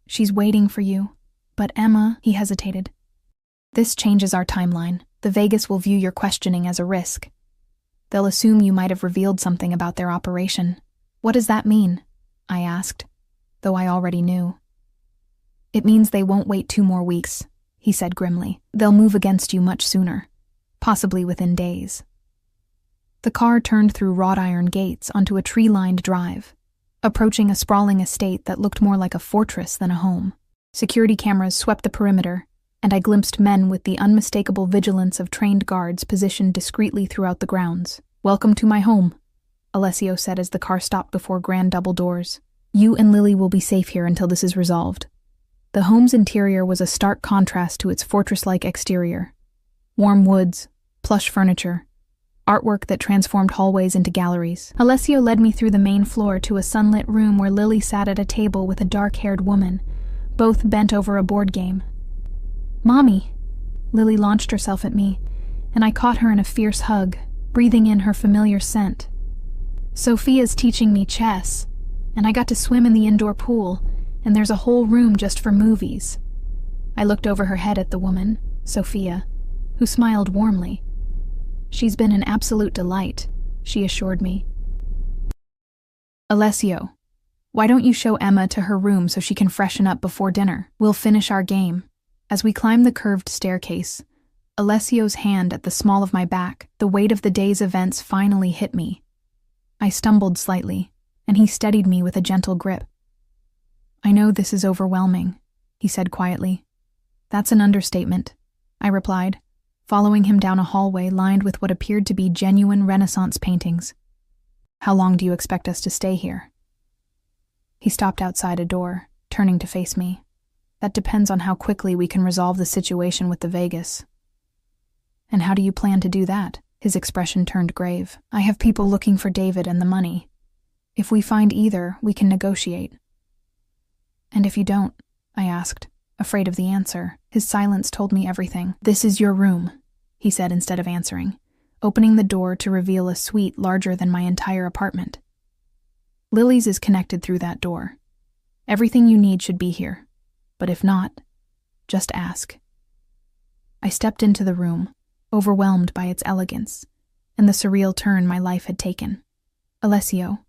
She's waiting for you. But Emma, he hesitated. This changes our timeline. The Vegas will view your questioning as a risk. They'll assume you might have revealed something about their operation. What does that mean? I asked, though I already knew. It means they won't wait 2 more weeks, he said grimly. They'll move against you much sooner, possibly within days. The car turned through wrought iron gates onto a tree-lined drive, approaching a sprawling estate that looked more like a fortress than a home. Security cameras swept the perimeter, and I glimpsed men with the unmistakable vigilance of trained guards positioned discreetly throughout the grounds. Welcome to my home, Alessio said as the car stopped before grand double doors. You and Lily will be safe here until this is resolved. The home's interior was a stark contrast to its fortress-like exterior. Warm woods, plush furniture, artwork that transformed hallways into galleries. Alessio led me through the main floor to a sunlit room where Lily sat at a table with a dark-haired woman, both bent over a board game. Mommy! Lily launched herself at me, and I caught her in a fierce hug, breathing in her familiar scent. Sophia's teaching me chess, and I got to swim in the indoor pool, and there's a whole room just for movies. I looked over her head at the woman, Sophia, who smiled warmly. She's been an absolute delight, she assured me. Alessio, why don't you show Emma to her room so she can freshen up before dinner? We'll finish our game. As we climbed the curved staircase, Alessio's hand at the small of my back, the weight of the day's events finally hit me. I stumbled slightly, and he steadied me with a gentle grip. I know this is overwhelming, he said quietly. That's an understatement, I replied, following him down a hallway lined with what appeared to be genuine Renaissance paintings. How long do you expect us to stay here? He stopped outside a door, turning to face me. That depends on how quickly we can resolve the situation with the Vegas. And how do you plan to do that? His expression turned grave. I have people looking for David and the money. If we find either, we can negotiate. And if you don't? I asked, afraid of the answer. His silence told me everything. This is your room, he said instead of answering, opening the door to reveal a suite larger than my entire apartment. Lily's is connected through that door. Everything you need should be here. But if not, just ask. I stepped into the room, overwhelmed by its elegance and the surreal turn my life had taken. Alessio,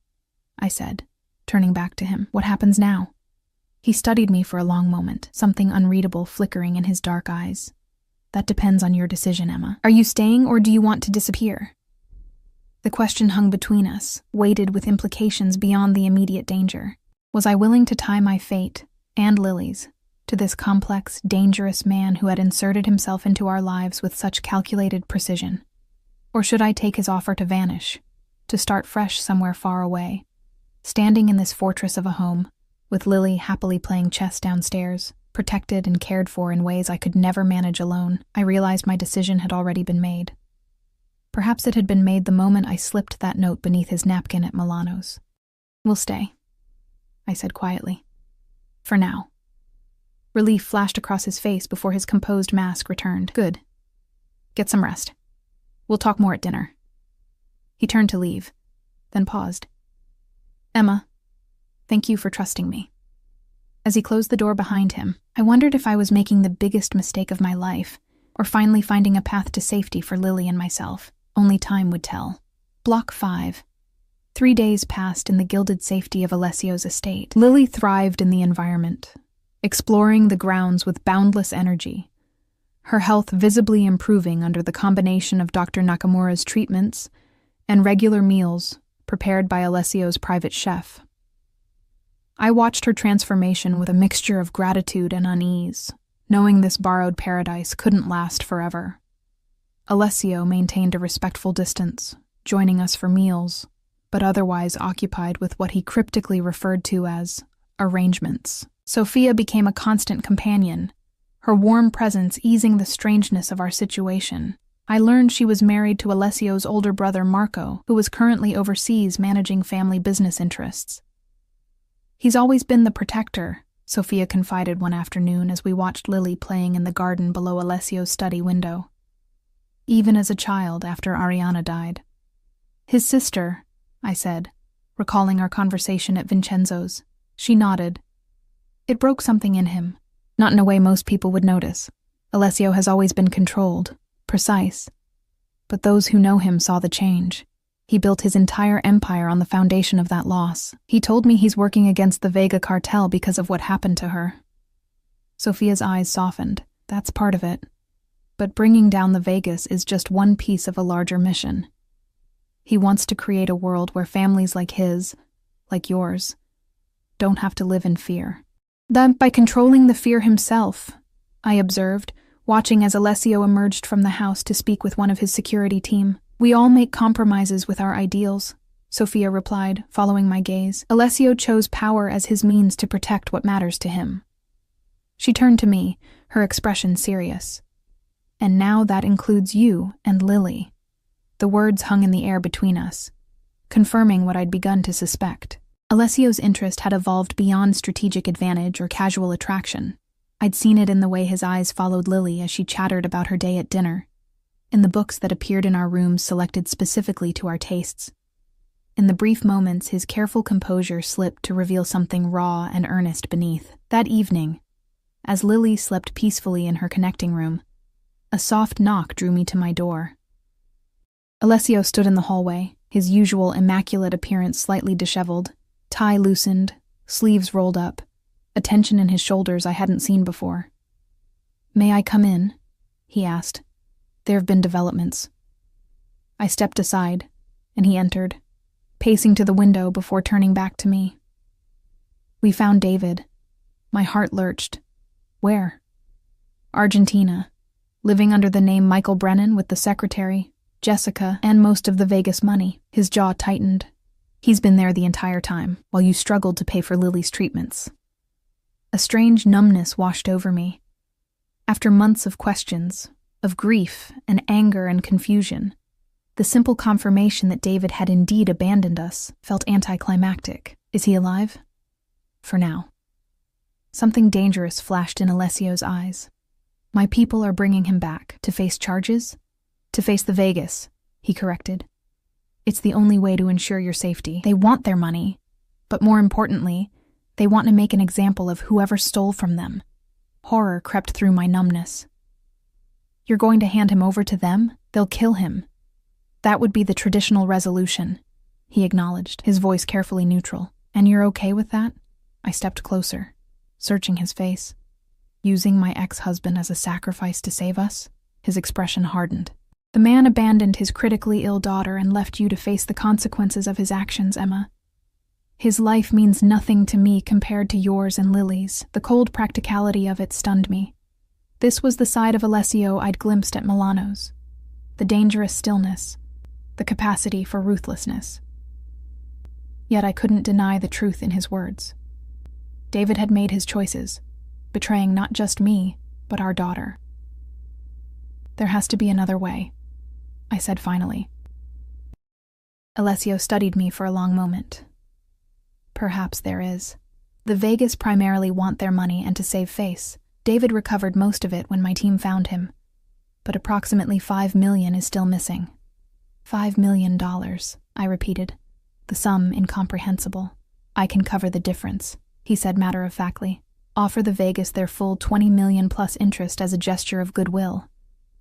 I said, turning back to him, what happens now? He studied me for a long moment, something unreadable flickering in his dark eyes. That depends on your decision, Emma. Are you staying or do you want to disappear? The question hung between us, weighted with implications beyond the immediate danger. Was I willing to tie my fate, and Lily's, to this complex, dangerous man who had inserted himself into our lives with such calculated precision? Or should I take his offer to vanish, to start fresh somewhere far away, standing in this fortress of a home, with Lily happily playing chess downstairs, protected and cared for in ways I could never manage alone? I realized my decision had already been made. Perhaps it had been made the moment I slipped that note beneath his napkin at Milano's. We'll stay, I said quietly. For now. Relief flashed across his face before his composed mask returned. Good. Get some rest. We'll talk more at dinner. He turned to leave, then paused. Emma, thank you for trusting me. As he closed the door behind him, I wondered if I was making the biggest mistake of my life, or finally finding a path to safety for Lily and myself. Only time would tell. Block 5. 3 days passed in the gilded safety of Alessio's estate. Lily thrived in the environment, exploring the grounds with boundless energy, her health visibly improving under the combination of Dr. Nakamura's treatments and regular meals prepared by Alessio's private chef. I watched her transformation with a mixture of gratitude and unease, knowing this borrowed paradise couldn't last forever. Alessio maintained a respectful distance, joining us for meals, but otherwise occupied with what he cryptically referred to as arrangements. Sophia became a constant companion, her warm presence easing the strangeness of our situation. I learned she was married to Alessio's older brother Marco, who was currently overseas managing family business interests. "He's always been the protector," Sophia confided one afternoon as we watched Lily playing in the garden below Alessio's study window. "Even as a child after Ariana died." "His sister," I said, recalling our conversation at Vincenzo's. She nodded. "It broke something in him, not in a way most people would notice. Alessio has always been controlled, precise. But those who know him saw the change. He built his entire empire on the foundation of that loss. He told me he's working against the Vega cartel because of what happened to her." Sophia's eyes softened. "That's part of it. But bringing down the Vegas is just one piece of a larger mission. He wants to create a world where families like his, like yours, don't have to live in fear." "That by controlling the fear himself," I observed, watching as Alessio emerged from the house to speak with one of his security team. "We all make compromises with our ideals," Sophia replied, following my gaze. "Alessio chose power as his means to protect what matters to him." She turned to me, her expression serious. "And now that includes you and Lily." The words hung in the air between us, confirming what I'd begun to suspect. Alessio's interest had evolved beyond strategic advantage or casual attraction. I'd seen it in the way his eyes followed Lily as she chattered about her day at dinner, in the books that appeared in our rooms selected specifically to our tastes. In the brief moments, his careful composure slipped to reveal something raw and earnest beneath. That evening, as Lily slept peacefully in her connecting room, a soft knock drew me to my door. Alessio stood in the hallway, his usual immaculate appearance slightly disheveled, tie loosened, sleeves rolled up, a tension in his shoulders I hadn't seen before. "May I come in?" he asked. "There have been developments." I stepped aside, and he entered, pacing to the window before turning back to me. "We found David." My heart lurched. "Where?" "Argentina, living under the name Michael Brennan with the secretary, Jessica, and most of the Vegas money." His jaw tightened. "He's been there the entire time, while you struggled to pay for Lily's treatments." A strange numbness washed over me. After months of questions, of grief and anger and confusion, the simple confirmation that David had indeed abandoned us felt anticlimactic. "Is he alive?" "For now." Something dangerous flashed in Alessio's eyes. "My people are bringing him back to face charges?" "To face the Vegas," he corrected. "It's the only way to ensure your safety. They want their money, but more importantly, they want to make an example of whoever stole from them." Horror crept through my numbness. "You're going to hand him over to them? They'll kill him." "That would be the traditional resolution," he acknowledged, his voice carefully neutral. "And you're okay with that?" I stepped closer, searching his face. "Using my ex-husband as a sacrifice to save us?" His expression hardened. "The man abandoned his critically ill daughter and left you to face the consequences of his actions, Emma. His life means nothing to me compared to yours and Lily's." The cold practicality of it stunned me. This was the side of Alessio I'd glimpsed at Milano's. The dangerous stillness, the capacity for ruthlessness. Yet I couldn't deny the truth in his words. David had made his choices, betraying not just me, but our daughter. "There has to be another way," I said finally. Alessio studied me for a long moment. "Perhaps there is. The Vegas primarily want their money and to save face. David recovered most of it when my team found him, but approximately $5 million is still missing." $5 million, I repeated, the sum incomprehensible. "I can cover the difference," he said matter-of-factly. "Offer the Vegas their full $20 million plus interest as a gesture of goodwill.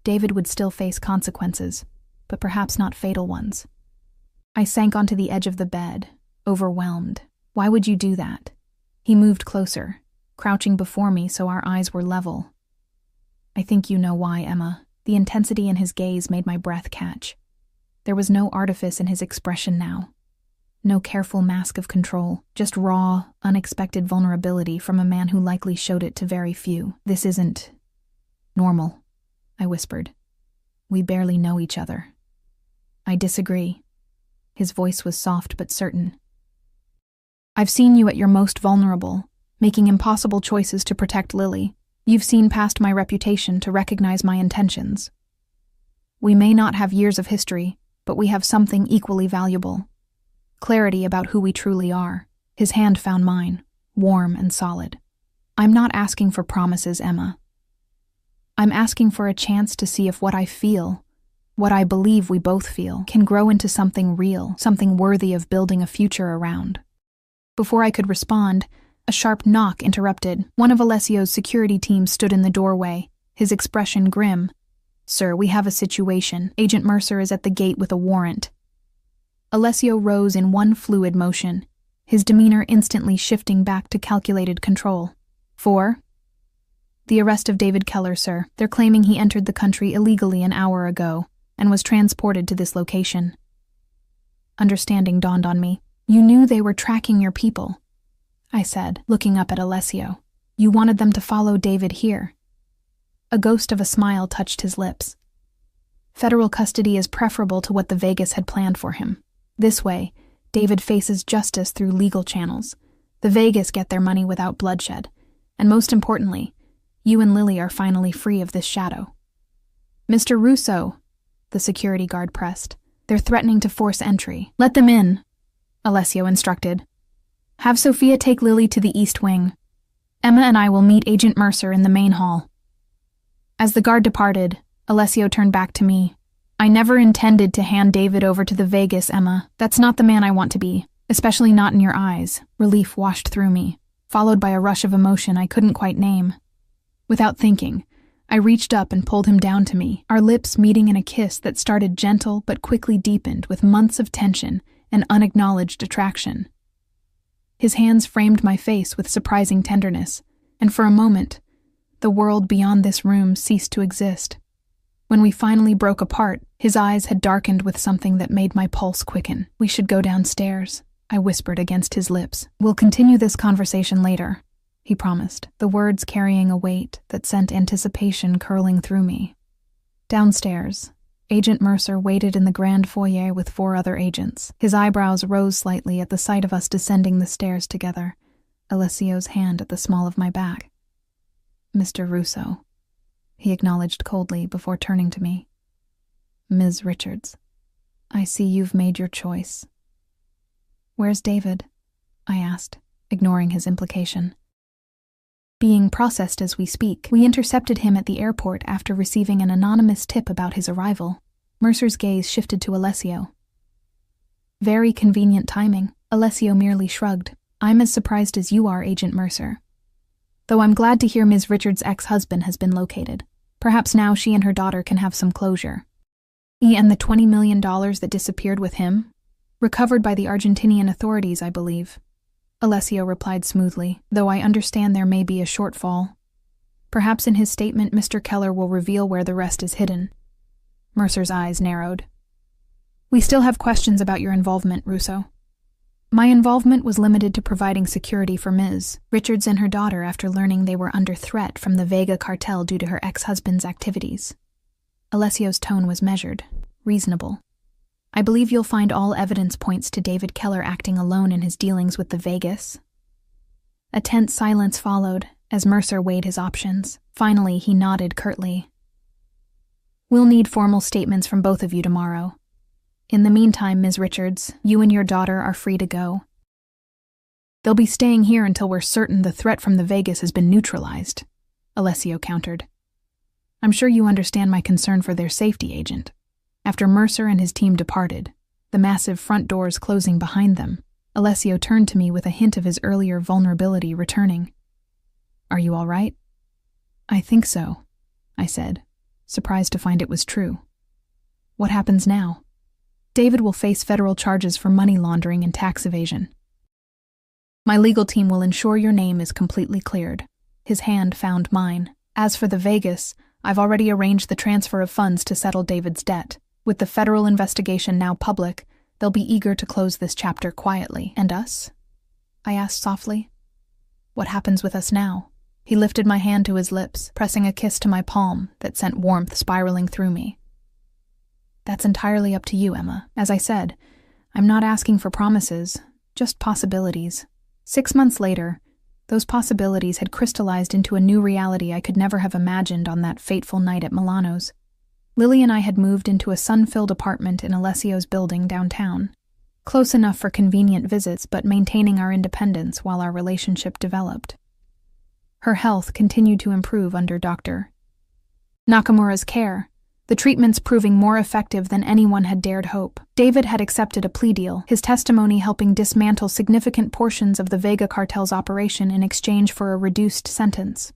David would still face consequences, but perhaps not fatal ones." I sank onto the edge of the bed, overwhelmed. Why would you do that? He moved closer, crouching before me so our eyes were level. I think you know why, Emma. The intensity in his gaze made my breath catch. There was no artifice in his expression now. No careful mask of control, just raw, unexpected vulnerability from a man who likely showed it to very few. This isn't normal, I whispered. We barely know each other. I disagree. His voice was soft but certain. I've seen you at your most vulnerable, making impossible choices to protect Lily. You've seen past my reputation to recognize my intentions. We may not have years of history, but we have something equally valuable. Clarity about who we truly are. His hand found mine, warm and solid. I'm not asking for promises, Emma. I'm asking for a chance to see if what I feel, what I believe we both feel, can grow into something real, something worthy of building a future around. Before I could respond, a sharp knock interrupted. One of Alessio's security team stood in the doorway, his expression grim. Sir, we have a situation. Agent Mercer is at the gate with a warrant. Alessio rose in one fluid motion, his demeanor instantly shifting back to calculated control. For? The arrest of David Keller, sir. They're claiming he entered the country illegally an hour ago and was transported to this location. Understanding dawned on me. You knew they were tracking your people, I said, looking up at Alessio. You wanted them to follow David here. A ghost of a smile touched his lips. Federal custody is preferable to what the Vegas had planned for him. This way, David faces justice through legal channels. The Vegas get their money without bloodshed. And most importantly, you and Lily are finally free of this shadow. Mr. Russo, the security guard pressed. They're threatening to force entry. Let them in, Alessio instructed. Have Sophia take Lily to the East Wing. Emma and I will meet Agent Mercer in the main hall. As the guard departed, Alessio turned back to me. I never intended to hand David over to the Vegas, Emma. That's not the man I want to be, especially not in your eyes. Relief washed through me, followed by a rush of emotion I couldn't quite name. Without thinking, I reached up and pulled him down to me, our lips meeting in a kiss that started gentle but quickly deepened with months of tension and unacknowledged attraction. His hands framed my face with surprising tenderness, and for a moment, the world beyond this room ceased to exist. When we finally broke apart, his eyes had darkened with something that made my pulse quicken. We should go downstairs, I whispered against his lips. We'll continue this conversation later, he promised, the words carrying a weight that sent anticipation curling through me. Downstairs, Agent Mercer waited in the grand foyer with 4 other agents. His eyebrows rose slightly at the sight of us descending the stairs together, Alessio's hand at the small of my back. Mr. Russo, he acknowledged coldly before turning to me. Ms. Richards, I see you've made your choice. Where's David? I asked, ignoring his implication. Being processed as we speak, we intercepted him at the airport after receiving an anonymous tip about his arrival. Mercer's gaze shifted to Alessio. Very convenient timing. Alessio merely shrugged. I'm as surprised as you are, Agent Mercer. Though I'm glad to hear Ms. Richards' ex-husband has been located. Perhaps now she and her daughter can have some closure. And the $20 million that disappeared with him? Recovered by the Argentinian authorities, I believe. Alessio replied smoothly, though I understand there may be a shortfall. Perhaps in his statement Mr. Keller will reveal where the rest is hidden. Mercer's eyes narrowed. We still have questions about your involvement, Russo. My involvement was limited to providing security for Ms. Richards and her daughter after learning they were under threat from the Vega cartel due to her ex-husband's activities. Alessio's tone was measured, reasonable. I believe you'll find all evidence points to David Keller acting alone in his dealings with the Vegas. A tense silence followed as Mercer weighed his options. Finally, he nodded curtly. We'll need formal statements from both of you tomorrow. In the meantime, Ms. Richards, you and your daughter are free to go. They'll be staying here until we're certain the threat from the Vegas has been neutralized, Alessio countered. I'm sure you understand my concern for their safety, Agent. After Mercer and his team departed, the massive front doors closing behind them, Alessio turned to me with a hint of his earlier vulnerability returning. Are you all right? I think so, I said, surprised to find it was true. What happens now? David will face federal charges for money laundering and tax evasion. My legal team will ensure your name is completely cleared. His hand found mine. As for the Vegas, I've already arranged the transfer of funds to settle David's debt. With the federal investigation now public, they'll be eager to close this chapter quietly. And us? I asked softly. What happens with us now? He lifted my hand to his lips, pressing a kiss to my palm that sent warmth spiraling through me. That's entirely up to you, Emma. As I said, I'm not asking for promises, just possibilities. 6 months later, those possibilities had crystallized into a new reality I could never have imagined on that fateful night at Milano's. Lily and I had moved into a sun-filled apartment in Alessio's building downtown, close enough for convenient visits but maintaining our independence while our relationship developed. Her health continued to improve under Dr. Nakamura's care, the treatments proving more effective than anyone had dared hope. David had accepted a plea deal, his testimony helping dismantle significant portions of the Vega cartel's operation in exchange for a reduced sentence.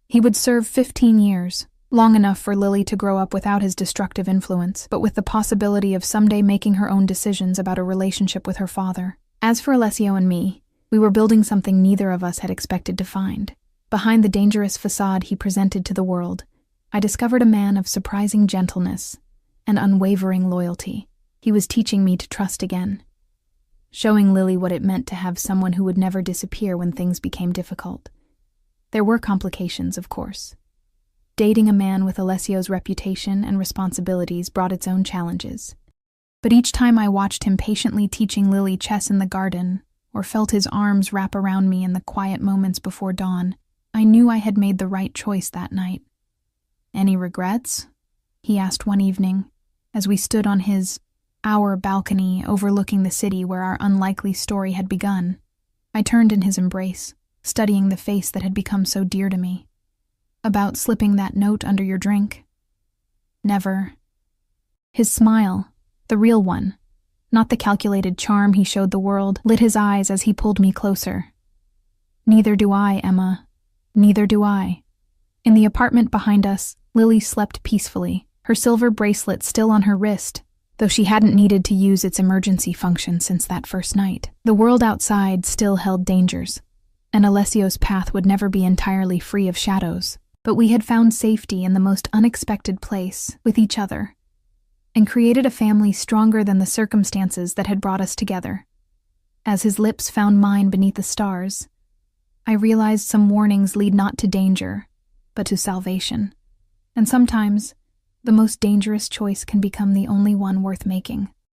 He would serve 15 years, long enough for Lily to grow up without his destructive influence, but with the possibility of someday making her own decisions about a relationship with her father. As for Alessio and me, we were building something neither of us had expected to find. Behind the dangerous facade he presented to the world, I discovered a man of surprising gentleness and unwavering loyalty. He was teaching me to trust again, showing Lily what it meant to have someone who would never disappear when things became difficult. There were complications, of course. Dating a man with Alessio's reputation and responsibilities brought its own challenges. But each time I watched him patiently teaching Lily chess in the garden, or felt his arms wrap around me in the quiet moments before dawn, I knew I had made the right choice that night. "Any regrets?" he asked one evening, as we stood on our balcony overlooking the city where our unlikely story had begun. I turned in his embrace, studying the face that had become so dear to me. "About slipping that note under your drink?" "Never." His smile, the real one, not the calculated charm he showed the world, lit his eyes as he pulled me closer. "Neither do I, Emma. Neither do I." In the apartment behind us, Lily slept peacefully, her silver bracelet still on her wrist, though she hadn't needed to use its emergency function since that first night. The world outside still held dangers, and Alessio's path would never be entirely free of shadows. But we had found safety in the most unexpected place, with each other, and created a family stronger than the circumstances that had brought us together. As his lips found mine beneath the stars, I realized some warnings lead not to danger, but to salvation. And sometimes, the most dangerous choice can become the only one worth making.